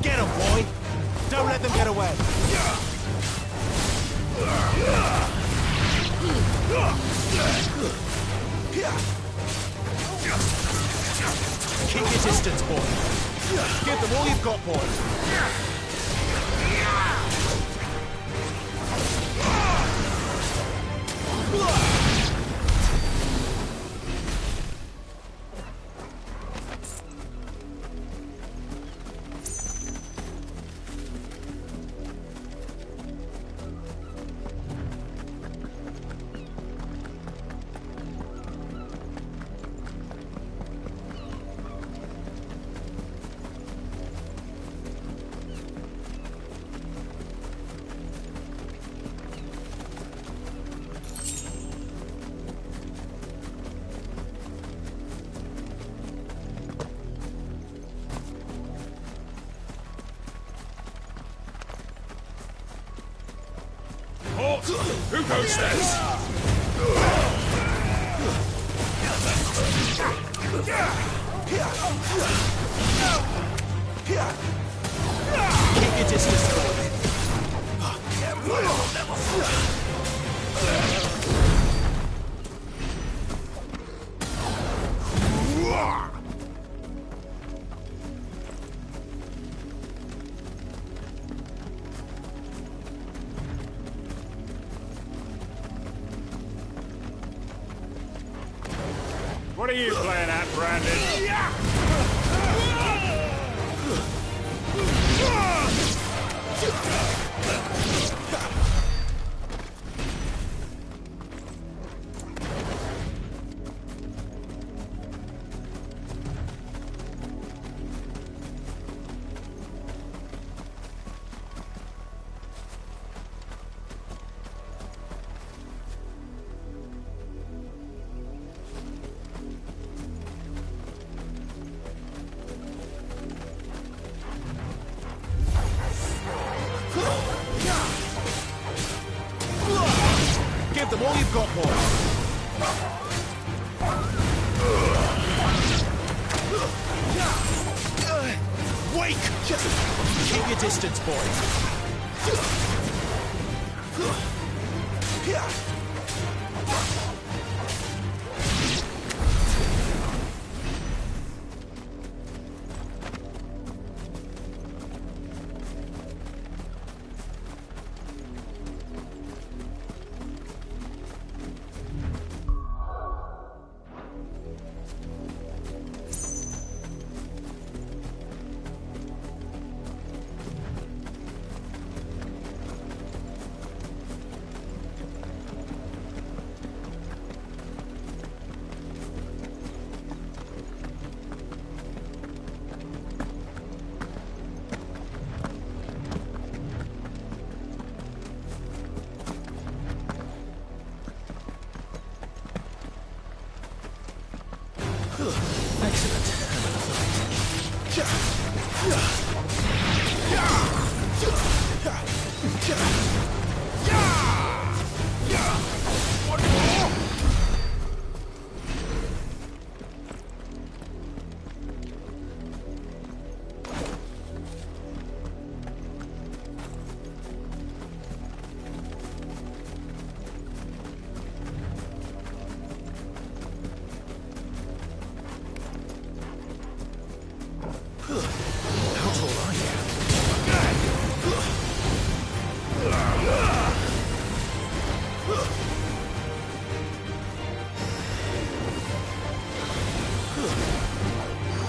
Get 'em, boy! Don't let them get away! Keep your distance, boy. Give them all you've got, boy. Who goes next? Keep your distance, boy. What are you playing at, Brandon? Give them all you've got, boy. Wake! Keep your distance, boy.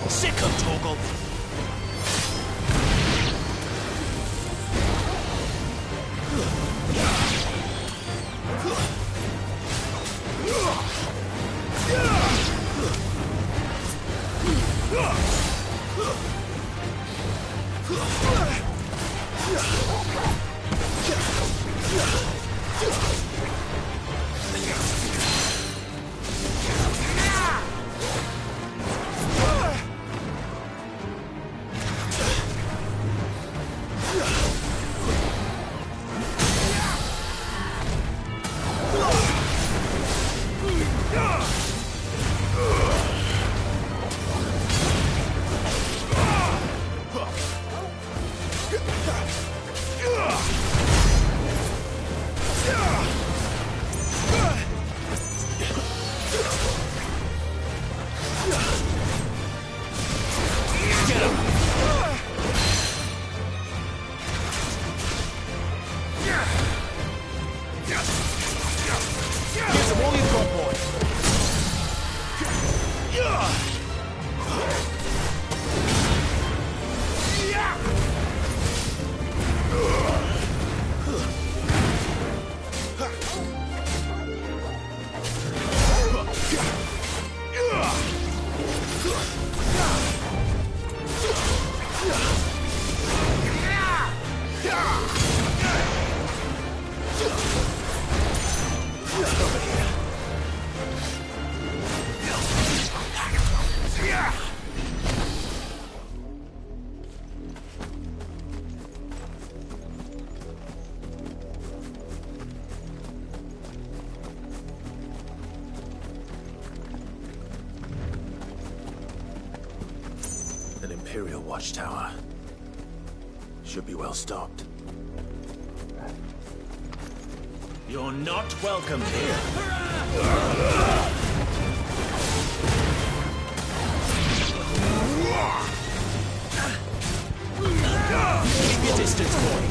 Sick of Torgal. An Imperial watchtower. Should be well stocked. You're not welcome here. Keep your distance, boy.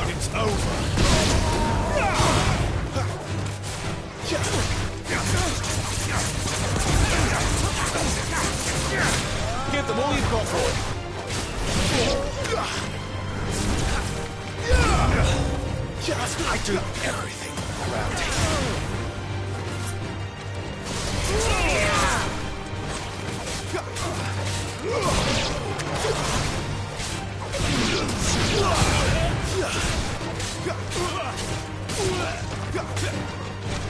It's over. around here.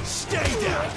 Stay down!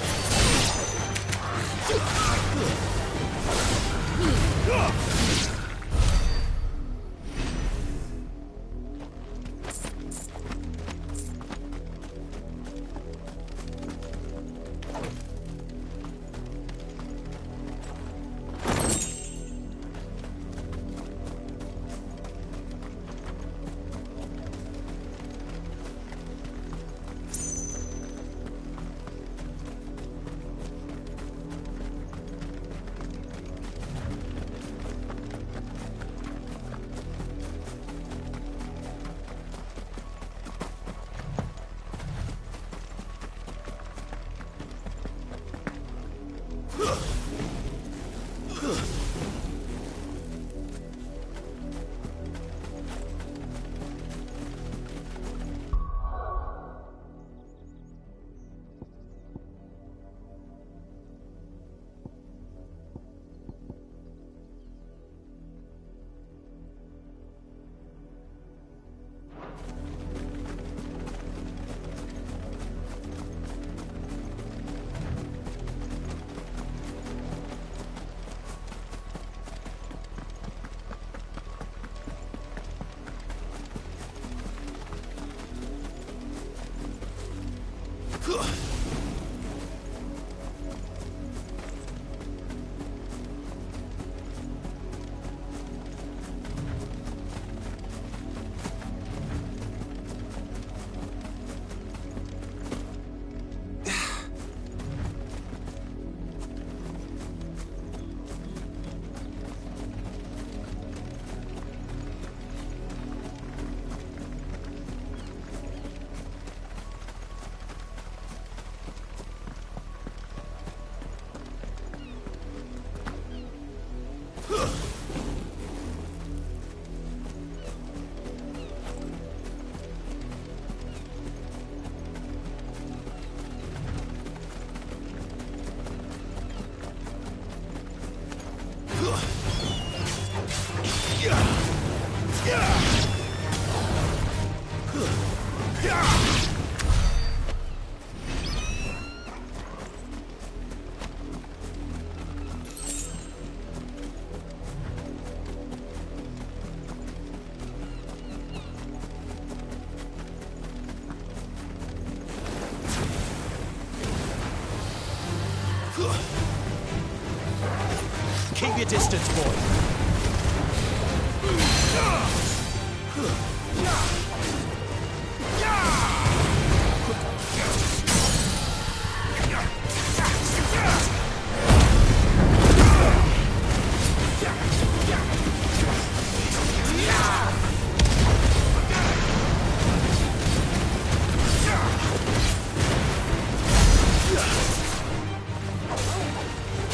Keep your distance, boy.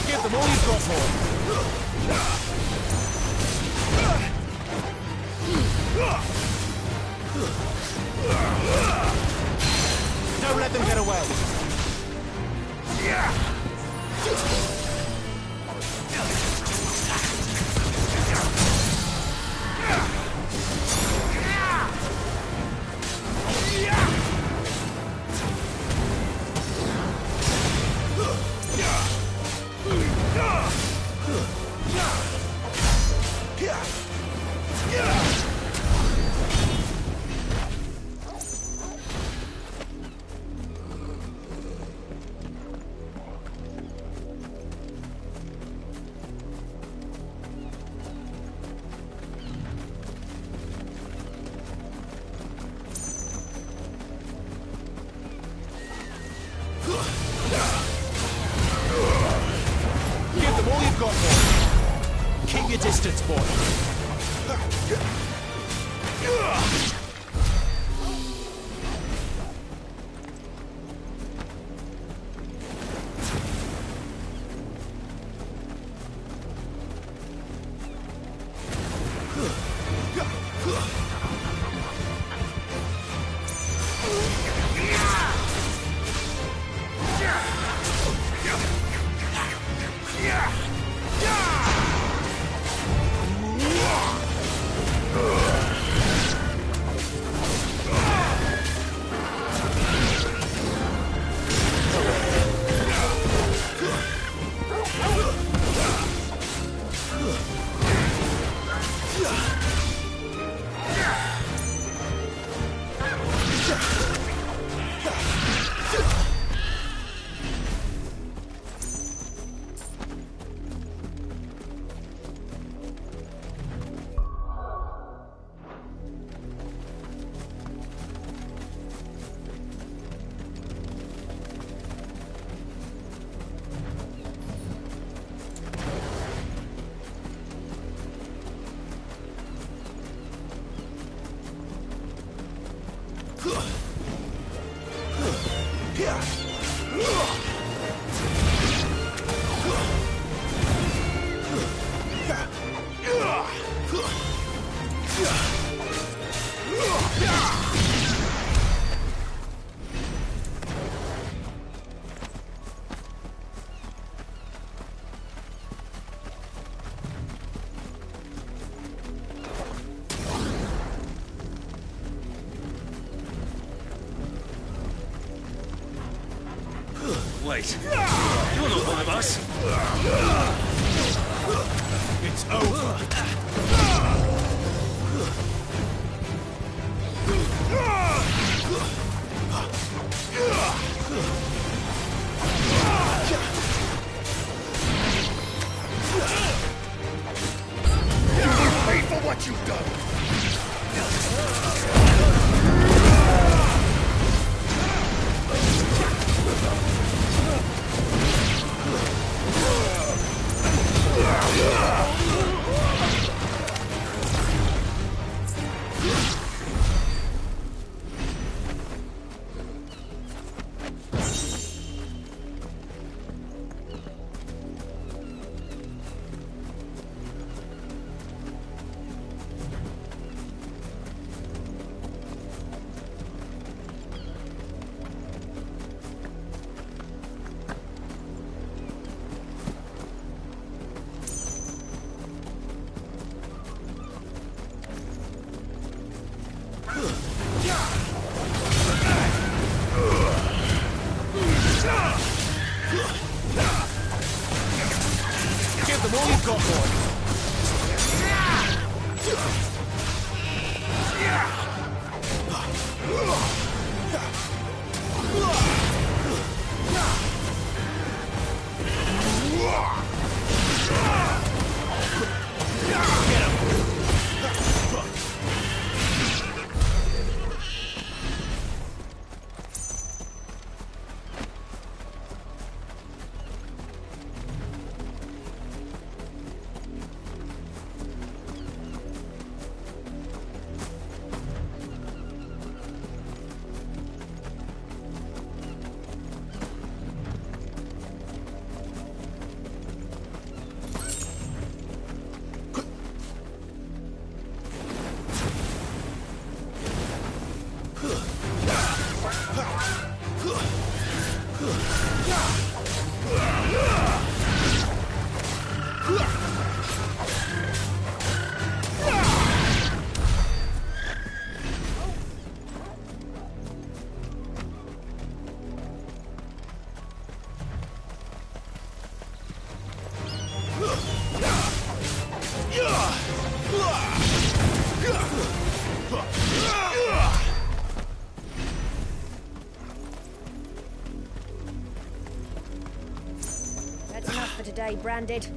Give them all you've got for them. Don't let them get away. Give them all you've got, boy. Keep your distance, boy. Wait, you're not one of us. It's over. You will pay for what you've done. Give them all you've got, boy. That's enough for today, Branded.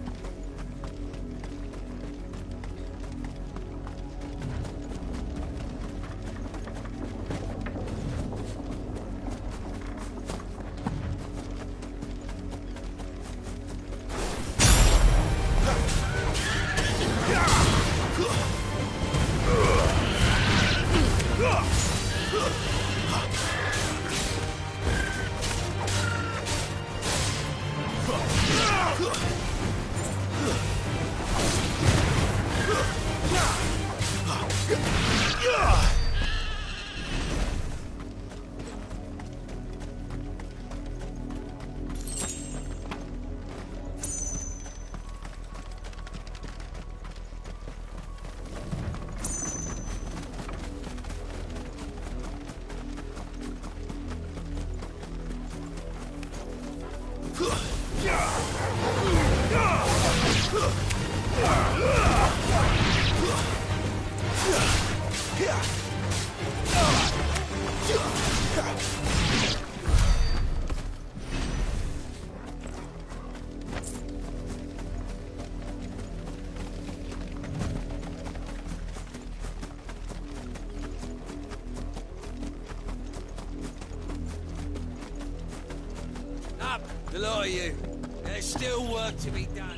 Up, the lot of you. There's still work to be done.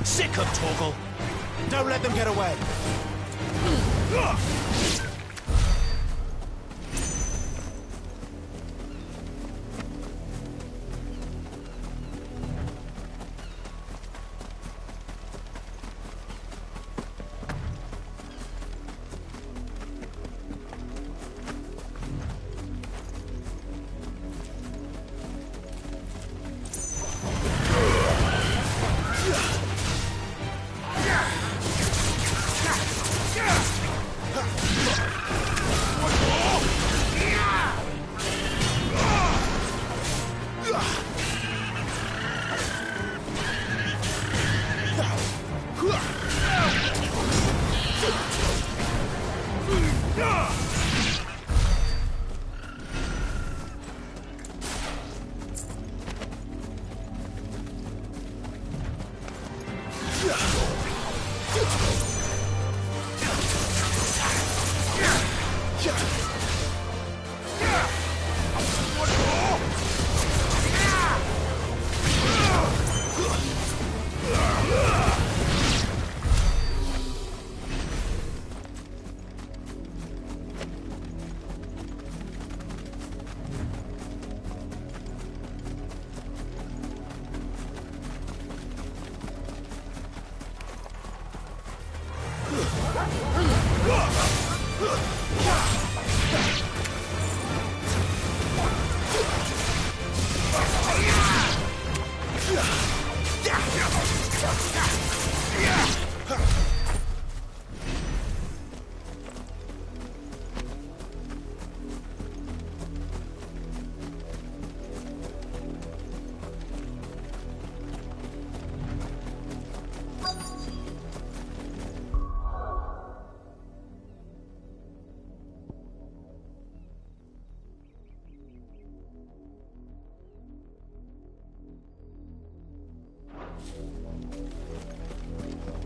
Sick of Torgal. Don't let them get away.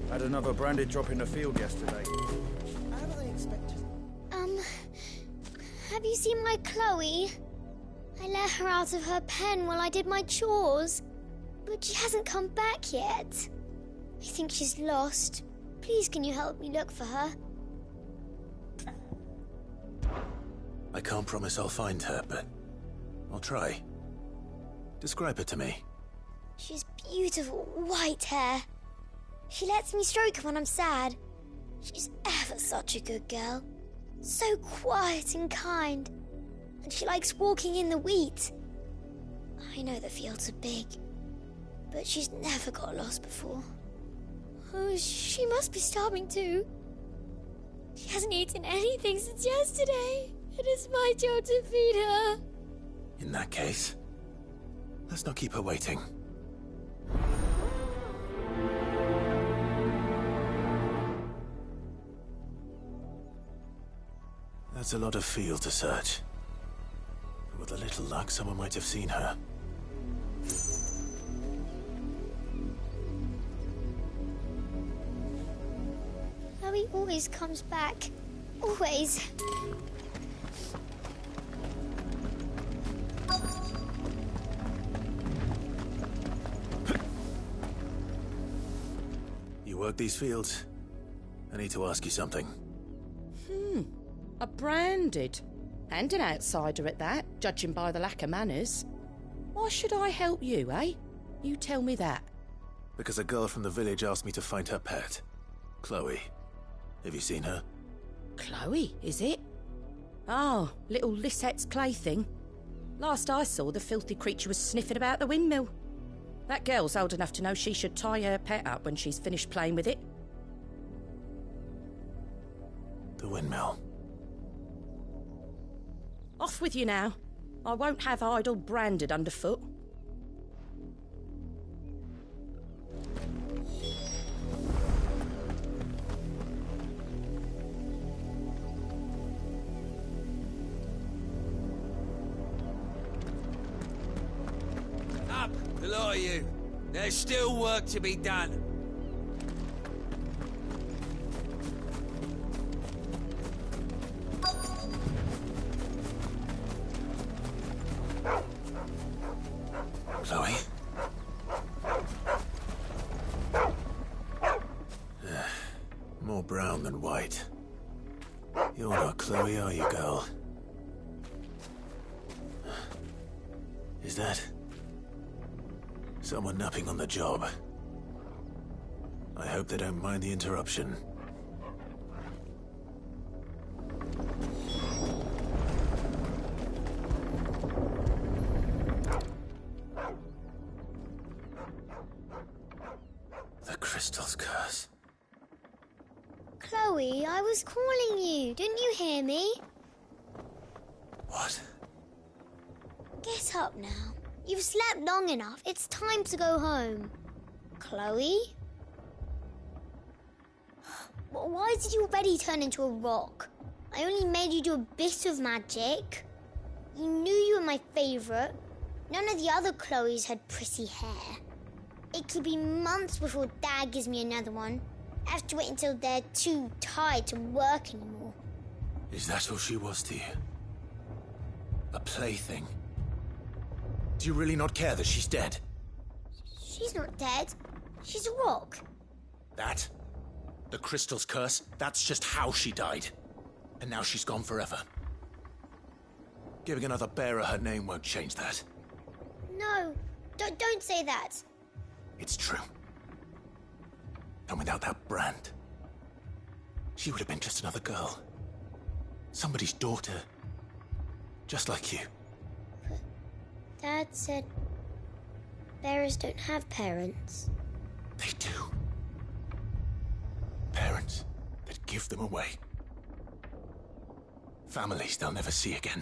Had another branded drop in the field yesterday. How do they expect us? Have you seen my Chloe? I let her out of her pen while I did my chores, but she hasn't come back yet. I think she's lost. Please, can you help me look for her? I can't promise I'll find her, but I'll try. Describe her to me. She's beautiful white hair. She lets me stroke her when I'm sad. She's ever such a good girl. So quiet and kind. And she likes walking in the wheat. I know the fields are big, but she's never got lost before. Oh, she must be starving too. She hasn't eaten anything since yesterday. It is my job to feed her. In that case, let's not keep her waiting. That's a lot of field to search. But with a little luck, someone might have seen her. Chloe always comes back. Always. You work these fields? I need to ask you something. A branded. And an outsider at that, judging by the lack of manners. Why should I help you, eh? You tell me that. Because a girl from the village asked me to find her pet. Chloe. Have you seen her? Chloe, is it? Oh, little Lisette's plaything. Last I saw, the filthy creature was sniffing about the windmill. That girl's old enough to know she should tie her pet up when she's finished playing with it. The windmill. Off with you now. I won't have idle branded underfoot. The lot of you. There's still work to be done. Chloe? More brown than white. You're not Chloe, are you, girl? Is that... someone napping on the job? I hope they don't mind the interruption. The crystal's curse. Chloe, I was calling you. Didn't you hear me? What? Get up now. You've slept long enough. It's time to go home. Chloe? Why did you already turn into a rock? I only made you do a bit of magic. You knew you were my favourite. None of the other Chloes had pretty hair. It could be months before Dad gives me another one. I have to wait until they're too tired to work anymore. Is that all she was to you? A plaything? Do you really not care that she's dead? She's not dead. She's a rock. That? The crystal's curse? That's just how she died. And now she's gone forever. Giving another bearer her name won't change that. No, don't say that. It's true. And without that brand, she would have been just another girl. Somebody's daughter. Just like you. But Dad said bearers don't have parents. They do. Parents that give them away. Families they'll never see again.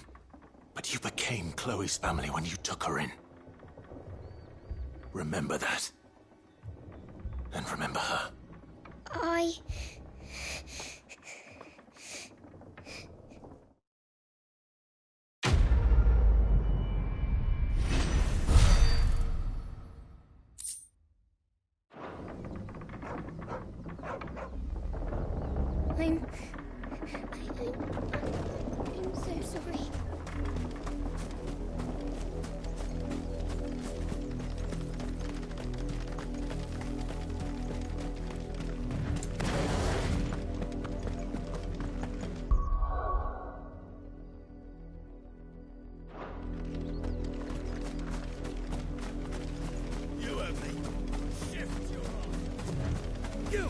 But you became Chloe's family when you took her in. Remember that. And remember her. I'm so sorry. You and me. Shift your arm. You,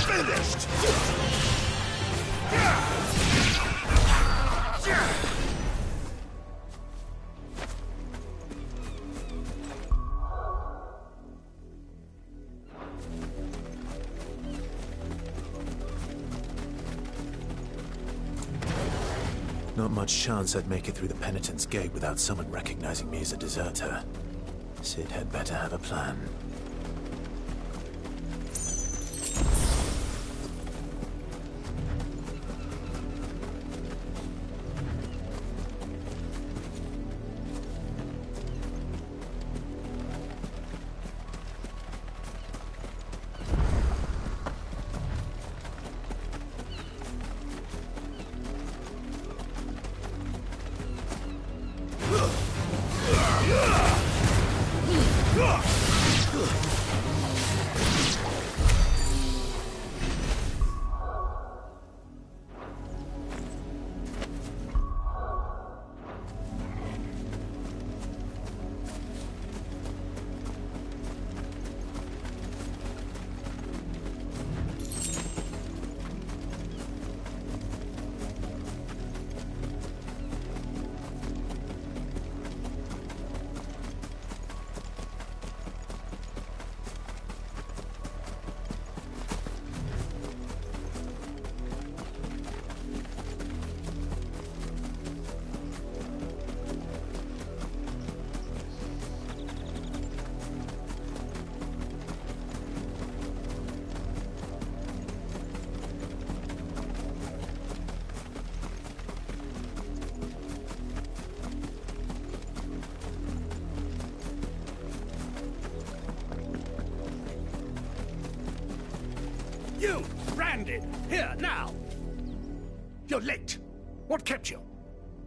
finished! Not much chance I'd make it through the Penitent's Gate without someone recognizing me as a deserter. Sid had better have a plan. You, branded, here, now! You're late. What kept you?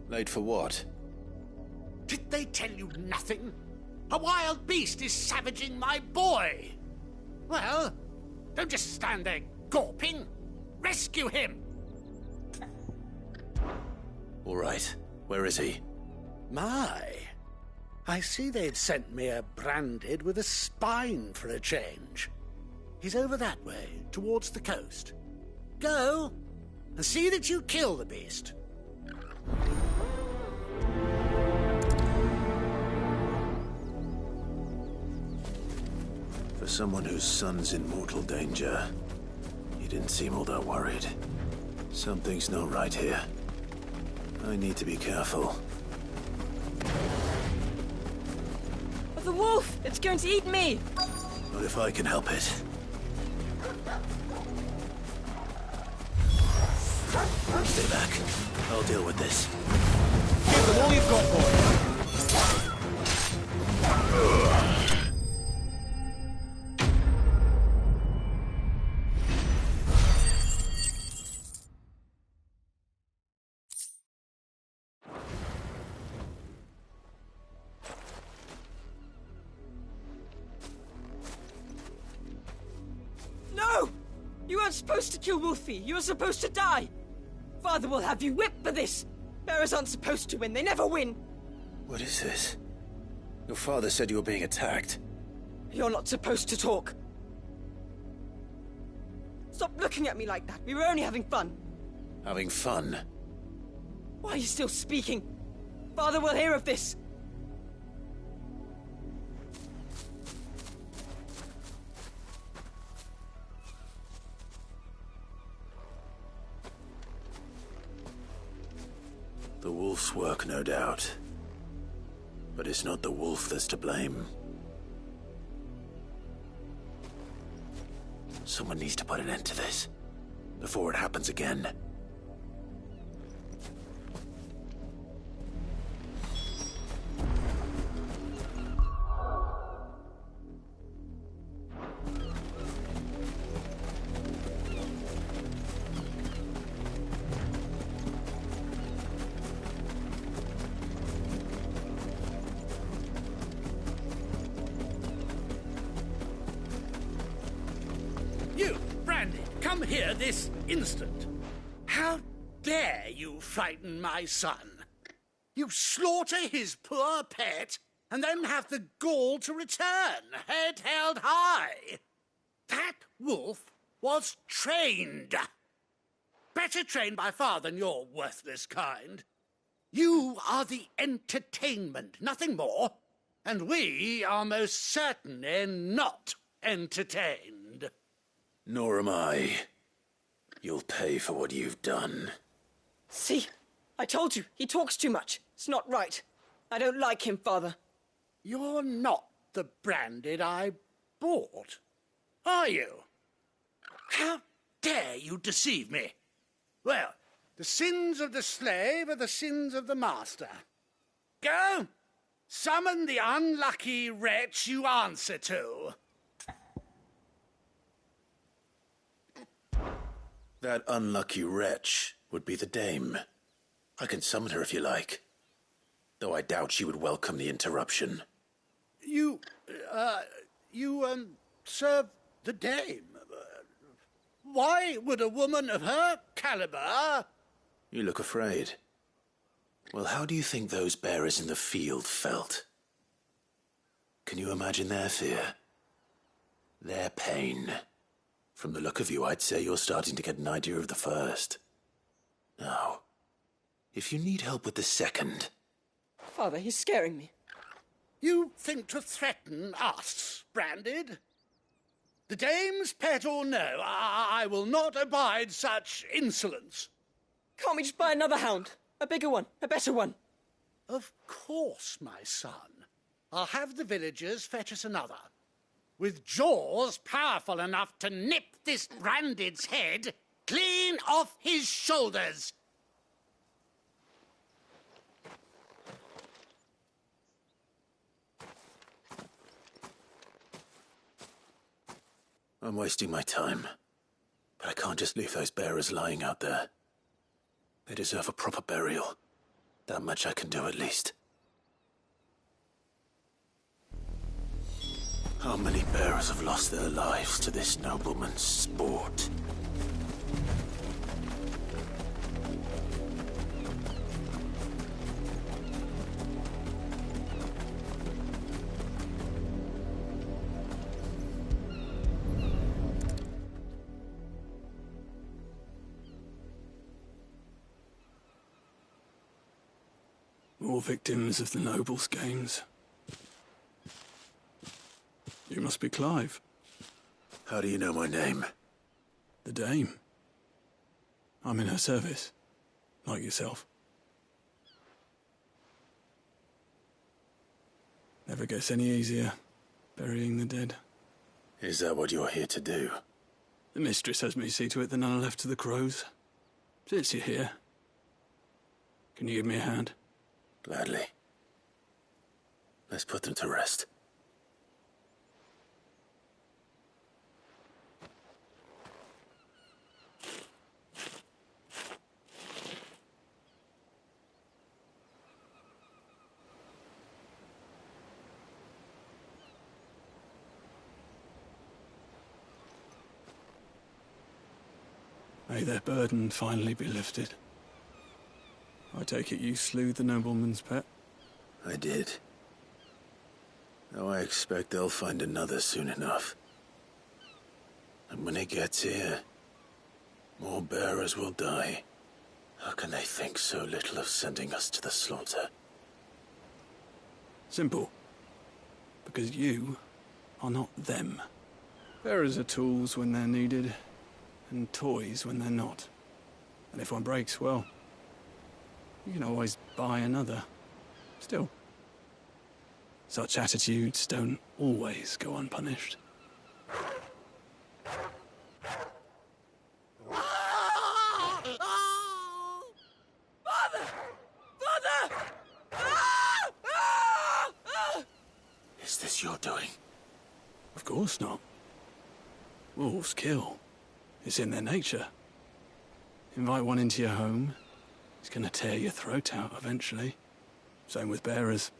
Late for what? Did they tell you nothing? A wild beast is savaging my boy. Well, don't just stand there gawping. Rescue him! All right. Where is he? My. I see they'd sent me a branded with a spine for a change. He's over that way, towards the coast. Go, and see that you kill the beast. For someone whose son's in mortal danger, he didn't seem all that worried. Something's not right here. I need to be careful. The wolf! It's going to eat me! Not if I can help it. Stay back. I'll deal with this. Give them all you've got, boy. No! You weren't supposed to kill Wolfie. You were supposed to die. Father will have you whipped for this. Bearers aren't supposed to win. They never win. What is this? Your father said you were being attacked. You're not supposed to talk. Stop looking at me like that. We were only having fun. Having fun? Why are you still speaking? Father will hear of this. The wolf's work, no doubt. But it's not the wolf that's to blame. Someone needs to put an end to this, before it happens again. Come here this instant. How dare you frighten my son? You slaughter his poor pet and then have the gall to return, head held high. That wolf was trained. Better trained by far than your worthless kind. You are the entertainment, nothing more. And we are most certainly not entertained. Nor am I. You'll pay for what you've done. See? I told you, he talks too much. It's not right. I don't like him, Father. You're not the branded I bought, are you? How dare you deceive me? Well, the sins of the slave are the sins of the master. Go, summon the unlucky wretch you answer to. That unlucky wretch would be the dame. I can summon her if you like. Though I doubt she would welcome the interruption. You serve the dame. Why would a woman of her caliber... You look afraid. Well, how do you think those bearers in the field felt? Can you imagine their fear? Their pain? From the look of you, I'd say you're starting to get an idea of the first. Now, if you need help with the second... Father, he's scaring me. You think to threaten us, branded? The dame's pet or no, I will not abide such insolence. Can't we just buy another hound? A bigger one, a better one. Of course, my son. I'll have the villagers fetch us another. With jaws powerful enough to nip this branded's head clean off his shoulders. I'm wasting my time. But I can't just leave those bearers lying out there. They deserve a proper burial. That much I can do at least. How many bearers have lost their lives to this nobleman's sport? More victims of the nobles' games. You must be Clive. How do you know my name? The Dame. I'm in her service, like yourself. Never gets any easier, burying the dead. Is that what you're here to do? The mistress has me see to it that none are left to the crows. Since you're here, can you give me a hand? Gladly. Let's put them to rest. May their burden finally be lifted. I take it you slew the nobleman's pet? I did. Now I expect they'll find another soon enough. And when it gets here, more bearers will die. How can they think so little of sending us to the slaughter? Simple. Because you are not them. Bearers are tools when they're needed, and toys when they're not. And if one breaks, well, you can always buy another. Still, such attitudes don't always go unpunished. Father! Father! Is this your doing? Of course not. Wolves kill. It's in their nature. Invite one into your home, he's gonna tear your throat out eventually. Same with bearers.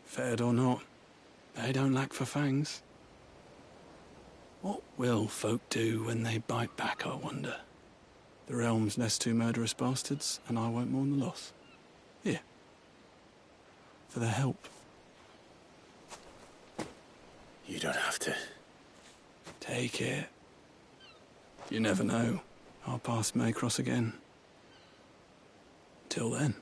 Fed or not, they don't lack for fangs. What will folk do when they bite back, I wonder? The realm's nest two murderous bastards, and I won't mourn the loss. Here. For their help. You don't have to. Take it. You never know. Our paths may cross again. Till then.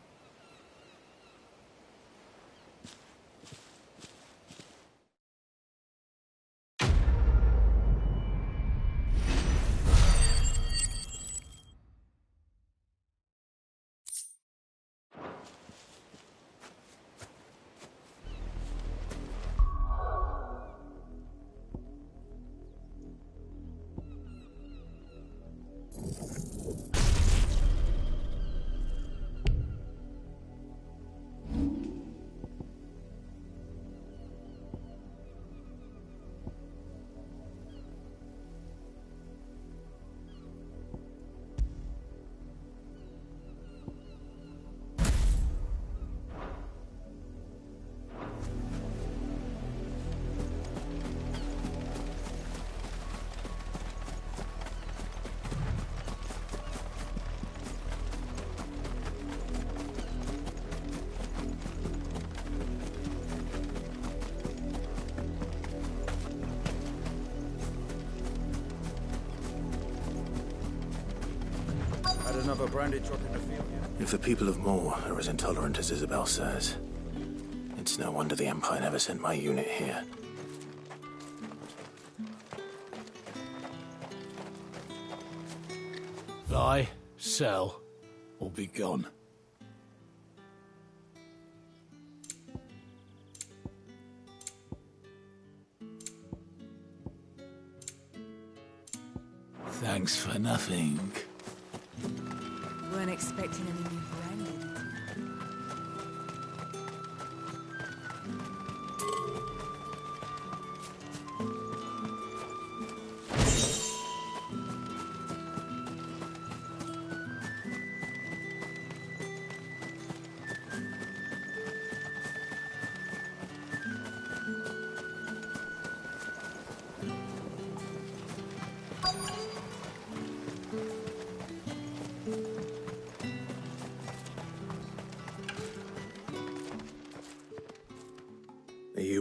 Another branded drop in the field. If the people of Moor are as intolerant as Isabel says, it's no wonder the Empire never sent my unit here. Buy, sell, or be gone. Thanks for nothing. Weren't expecting any new branded.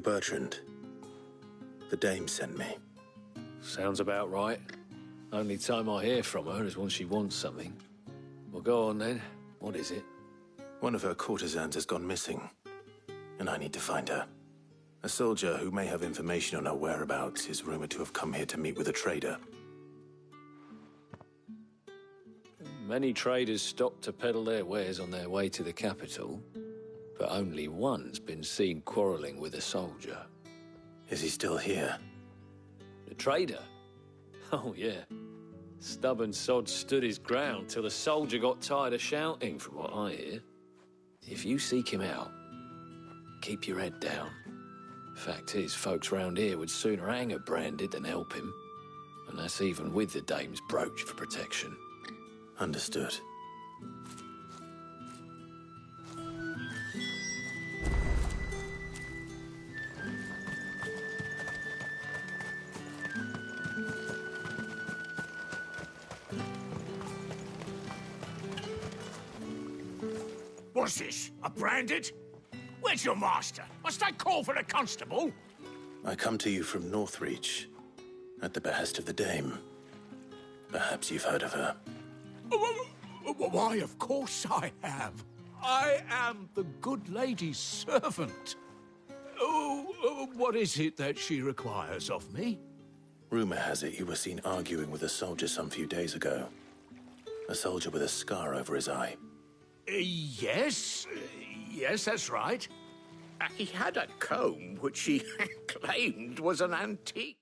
Bertrand. The dame sent me. Sounds about right. Only time I hear from her is when she wants something. Well, go on then. What is it? One of her courtesans has gone missing, and I need to find her. A soldier who may have information on her whereabouts is rumored to have come here to meet with a trader. Many traders stop to peddle their wares on their way to the capital, but only one's been seen quarrelling with a soldier. Is he still here? The trader? Oh, yeah. Stubborn sod stood his ground till the soldier got tired of shouting, from what I hear. If you seek him out, keep your head down. Fact is, folks round here would sooner hang a branded than help him. And that's even with the dame's brooch for protection. Understood. What's this? A branded? Where's your master? Must I call for a constable? I come to you from Northreach, at the behest of the dame. Perhaps you've heard of her. Why, of course I have. I am the good lady's servant. What is it that she requires of me? Rumor has it you were seen arguing with a soldier some few days ago. A soldier with a scar over his eye. Yes, that's right. He had a comb which he claimed was an antique.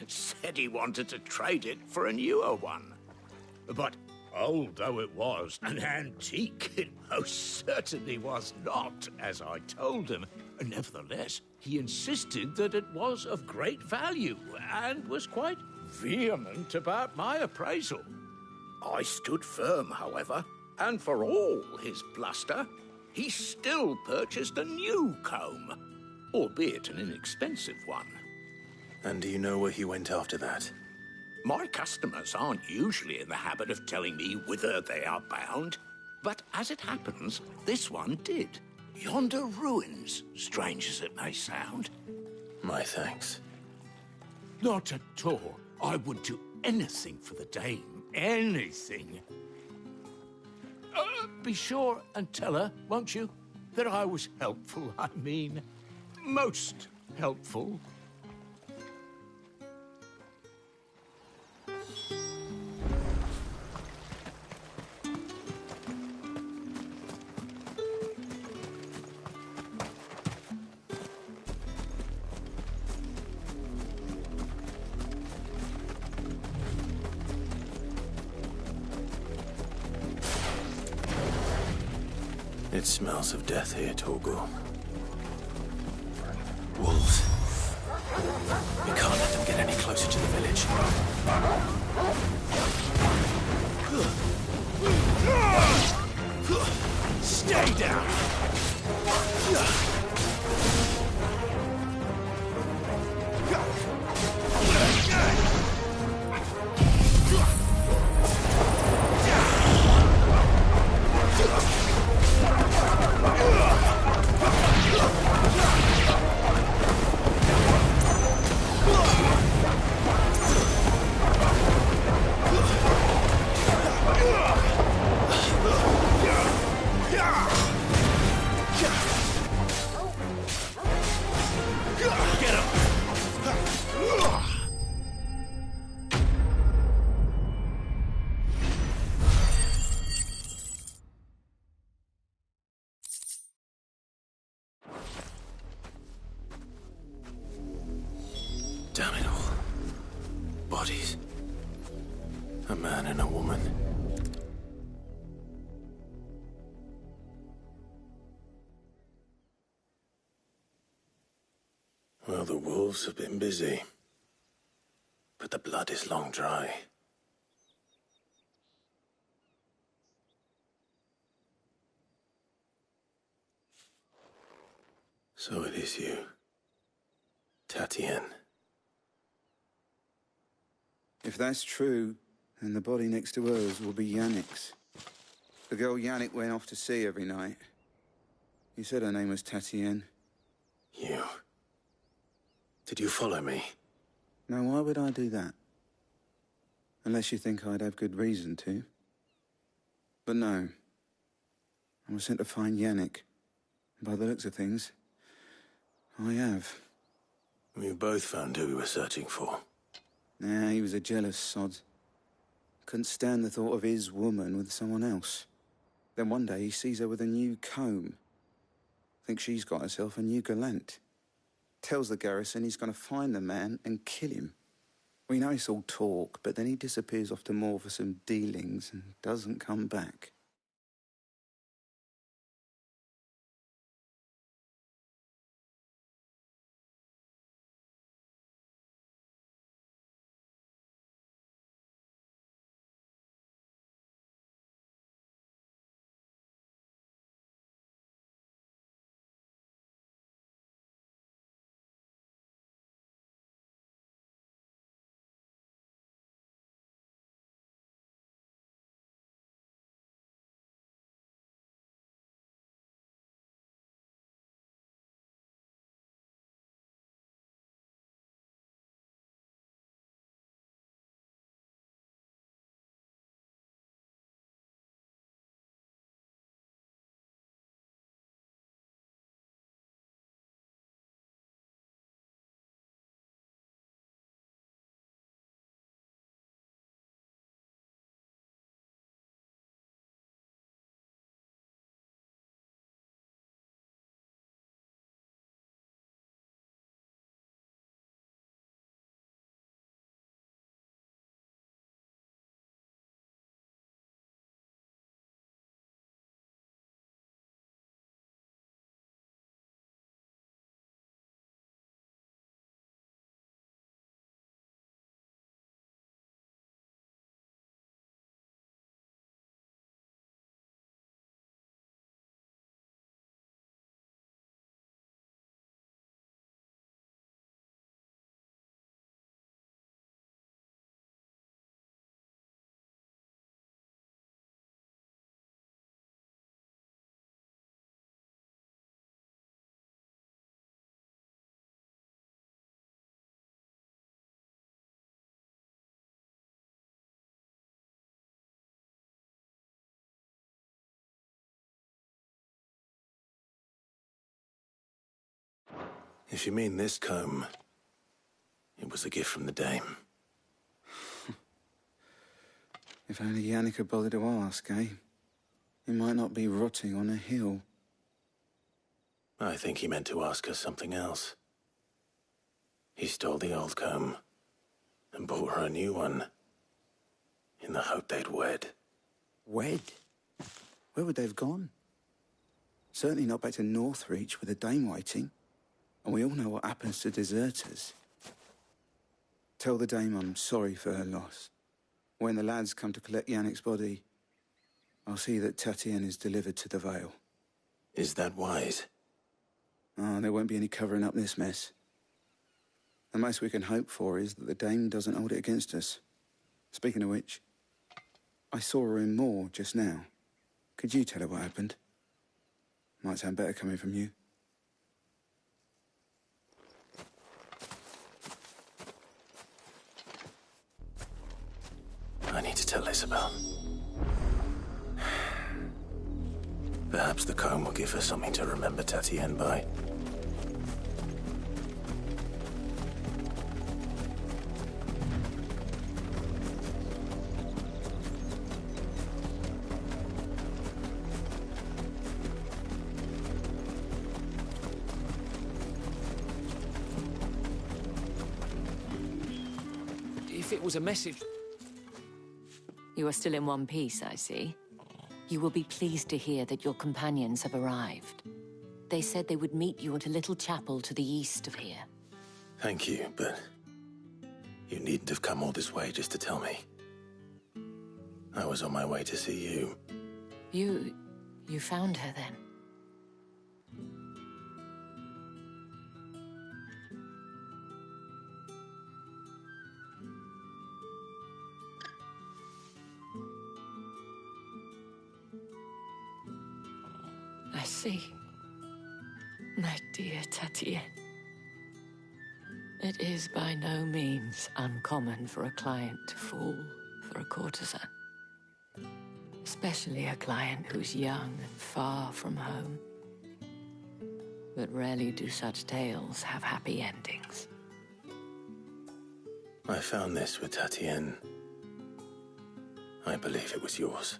Said he wanted to trade it for a newer one. But old though it was, an antique it most certainly was not, as I told him. Nevertheless, he insisted that it was of great value, and was quite vehement about my appraisal. I stood firm, however, and for all his bluster, he still purchased a new comb, albeit an inexpensive one. And do you know where he went after that? My customers aren't usually in the habit of telling me whither they are bound, but as it happens, this one did. Yonder ruins, strange as it may sound. My thanks. Not at all. I would do anything for the dame. Anything. Be sure and tell her, won't you, that I was helpful. I mean, most helpful. It smells of death here, Torgal. Wolves. We can't let them get any closer to the village. Stay down! Damn it all. Bodies. A man and a woman. Well, the wolves have been busy. But the blood is long dry. So it is you, Tatienne. If that's true, then the body next to hers will be Yannick's. The girl Yannick went off to see every night. You said her name was Tatienne. You. Did you follow me? Now, why would I do that? Unless you think I'd have good reason to. But no. I was sent to find Yannick. By the looks of things, I have. We both found who we were searching for. Nah, he was a jealous sod. Couldn't stand the thought of his woman with someone else. Then one day he sees her with a new comb. Thinks she's got herself a new gallant. Tells the garrison he's going to find the man and kill him. We know it's all talk, but then he disappears off to Moor for some dealings and doesn't come back. If you mean this comb, it was a gift from the dame. If only Yannick had bothered to ask, eh? He might not be rotting on a hill. I think he meant to ask her something else. He stole the old comb and bought her a new one in the hope they'd wed. Wed? Where would they have gone? Certainly not back to Northreach with a dame waiting. And we all know what happens to deserters. Tell the dame I'm sorry for her loss. When the lads come to collect Yannick's body, I'll see that Tatienne is delivered to the Vale. Is that wise? Oh, there won't be any covering up this mess. The most we can hope for is that the dame doesn't hold it against us. Speaking of which, I saw her in Moor just now. Could you tell her what happened? Might sound better coming from you. I need to tell Isabel. Perhaps the comb will give her something to remember Tatienne by. if it was a message... You are still in one piece, I see. You will be pleased to hear that your companions have arrived. They said they would meet you at a little chapel to the east of here. Thank you, but you needn't have come all this way just to tell me. I was on my way to see you. You found her then? I see. My dear Tatien. It is by no means uncommon for a client to fall for a courtesan. Especially a client who's young and far from home. But rarely do such tales have happy endings. I found this with Tatien. I believe it was yours.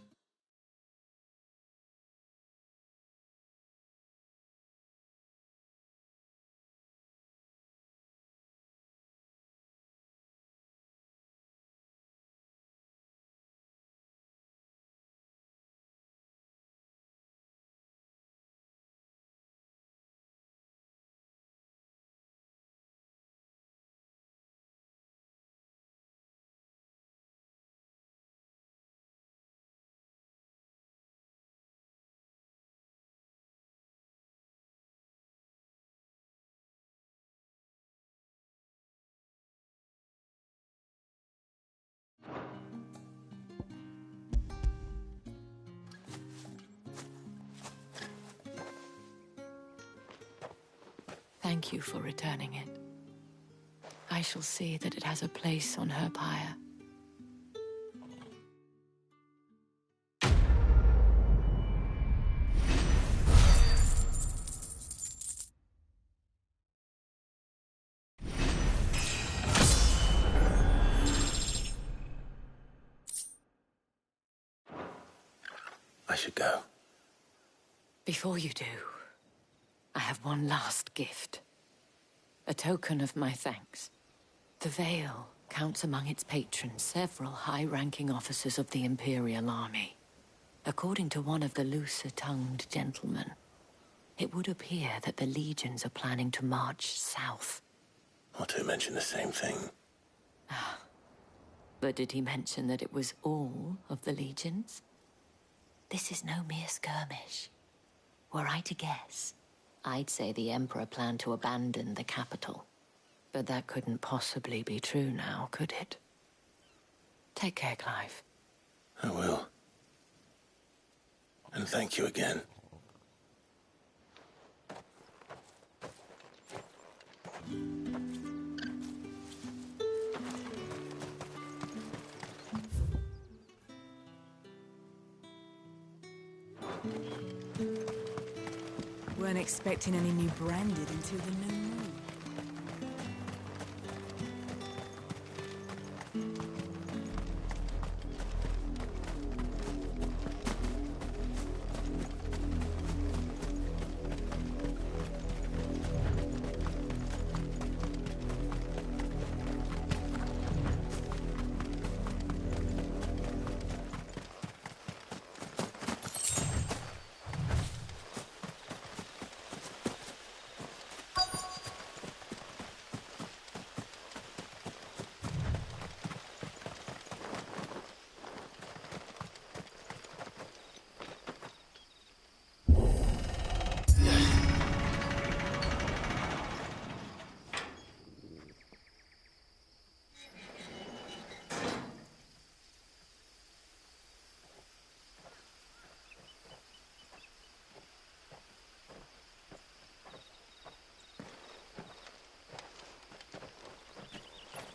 Thank you for returning it. I shall see that it has a place on her pyre. I should go. Before you do, I have one last gift. A token of my thanks. The Vale counts among its patrons several high-ranking officers of the Imperial Army. According to one of the looser-tongued gentlemen, it would appear that the legions are planning to march south. Or to mention the same thing. But did he mention that it was all of the legions? This is no mere skirmish. Were I to guess, I'd say the Emperor planned to abandon the capital. But that couldn't possibly be true now, could it? Take care, Clive. I will. And thank you again. Weren't expecting any new branded until the new moon.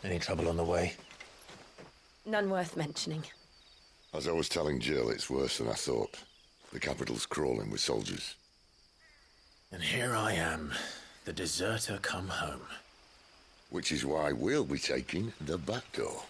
Any trouble on the way? None worth mentioning. As I was telling Jill, it's worse than I thought. The capital's crawling with soldiers. And here I am, the deserter come home. Which is why we'll be taking the back door.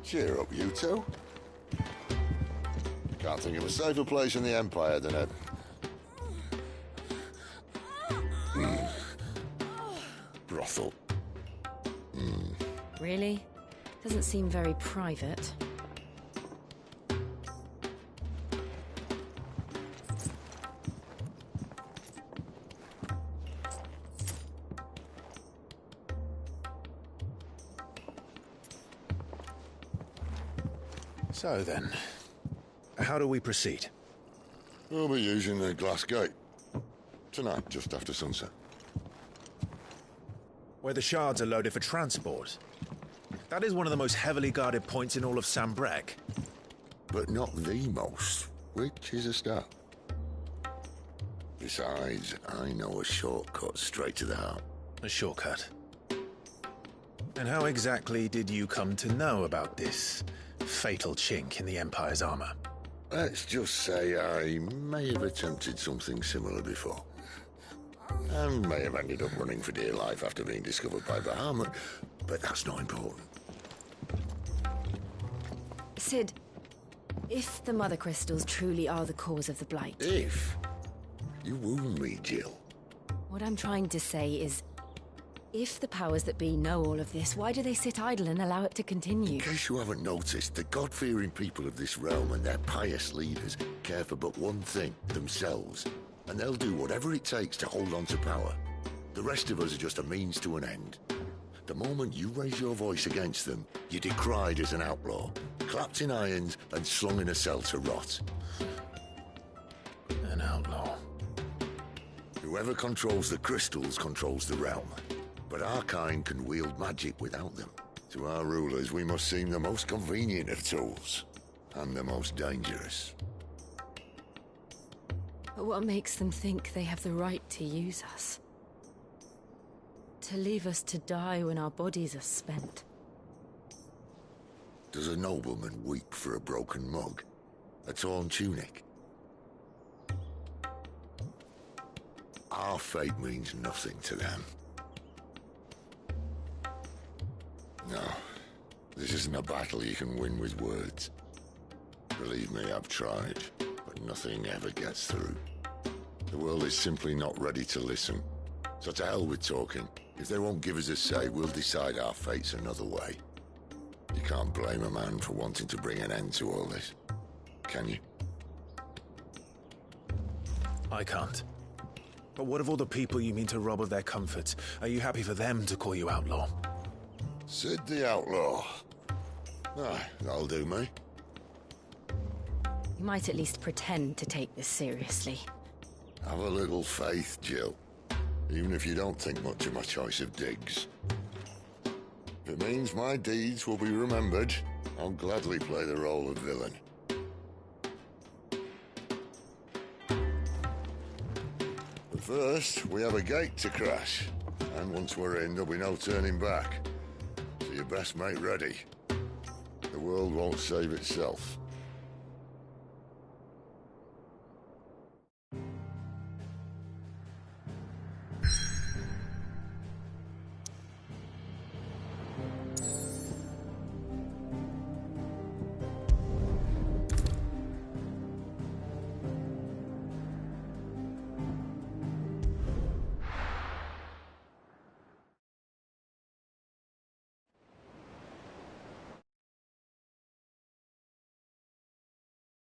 Cheer up, you two. Can't think of a safer place in the Empire than a... brothel. Really? Doesn't seem very private. So then, how do we proceed? We'll be using the glass gate. Tonight, just after sunset. Where the shards are loaded for transport. That is one of the most heavily guarded points in all of Sambrek. But not the most, which is a start. Besides, I know a shortcut straight to the heart. A shortcut? And how exactly did you come to know about this fatal chink in the Empire's armor? Let's just say I may have attempted something similar before. And may have ended up running for dear life after being discovered by Bahamut, but that's not important. Sid, if the Mother Crystals truly are the cause of the Blight... If? You wound me, Jill. What I'm trying to say is, if the powers that be know all of this, why do they sit idle and allow it to continue? In case you haven't noticed, the God-fearing people of this realm and their pious leaders care for but one thing, themselves. And they'll do whatever it takes to hold on to power. The rest of us are just a means to an end. The moment you raise your voice against them, you're decried as an outlaw, clapped in irons and slung in a cell to rot. An outlaw. Whoever controls the crystals controls the realm. But our kind can wield magic without them. To our rulers, we must seem the most convenient of tools, and the most dangerous. But what makes them think they have the right to use us? To leave us to die when our bodies are spent? Does a nobleman weep for a broken mug? A torn tunic? Our fate means nothing to them. No, this isn't a battle you can win with words. Believe me, I've tried, but nothing ever gets through. The world is simply not ready to listen. So to hell with talking. If they won't give us a say, we'll decide our fates another way. You can't blame a man for wanting to bring an end to all this, can you? I can't. But what of all the people you mean to rob of their comfort? Are you happy for them to call you outlaw? Sid the Outlaw. Ah, that'll do me. You might at least pretend to take this seriously. Have a little faith, Jill. Even if you don't think much of my choice of digs. If it means my deeds will be remembered, I'll gladly play the role of villain. But first, we have a gate to crash. And once we're in, there'll be no turning back. So you best make ready. The world won't save itself.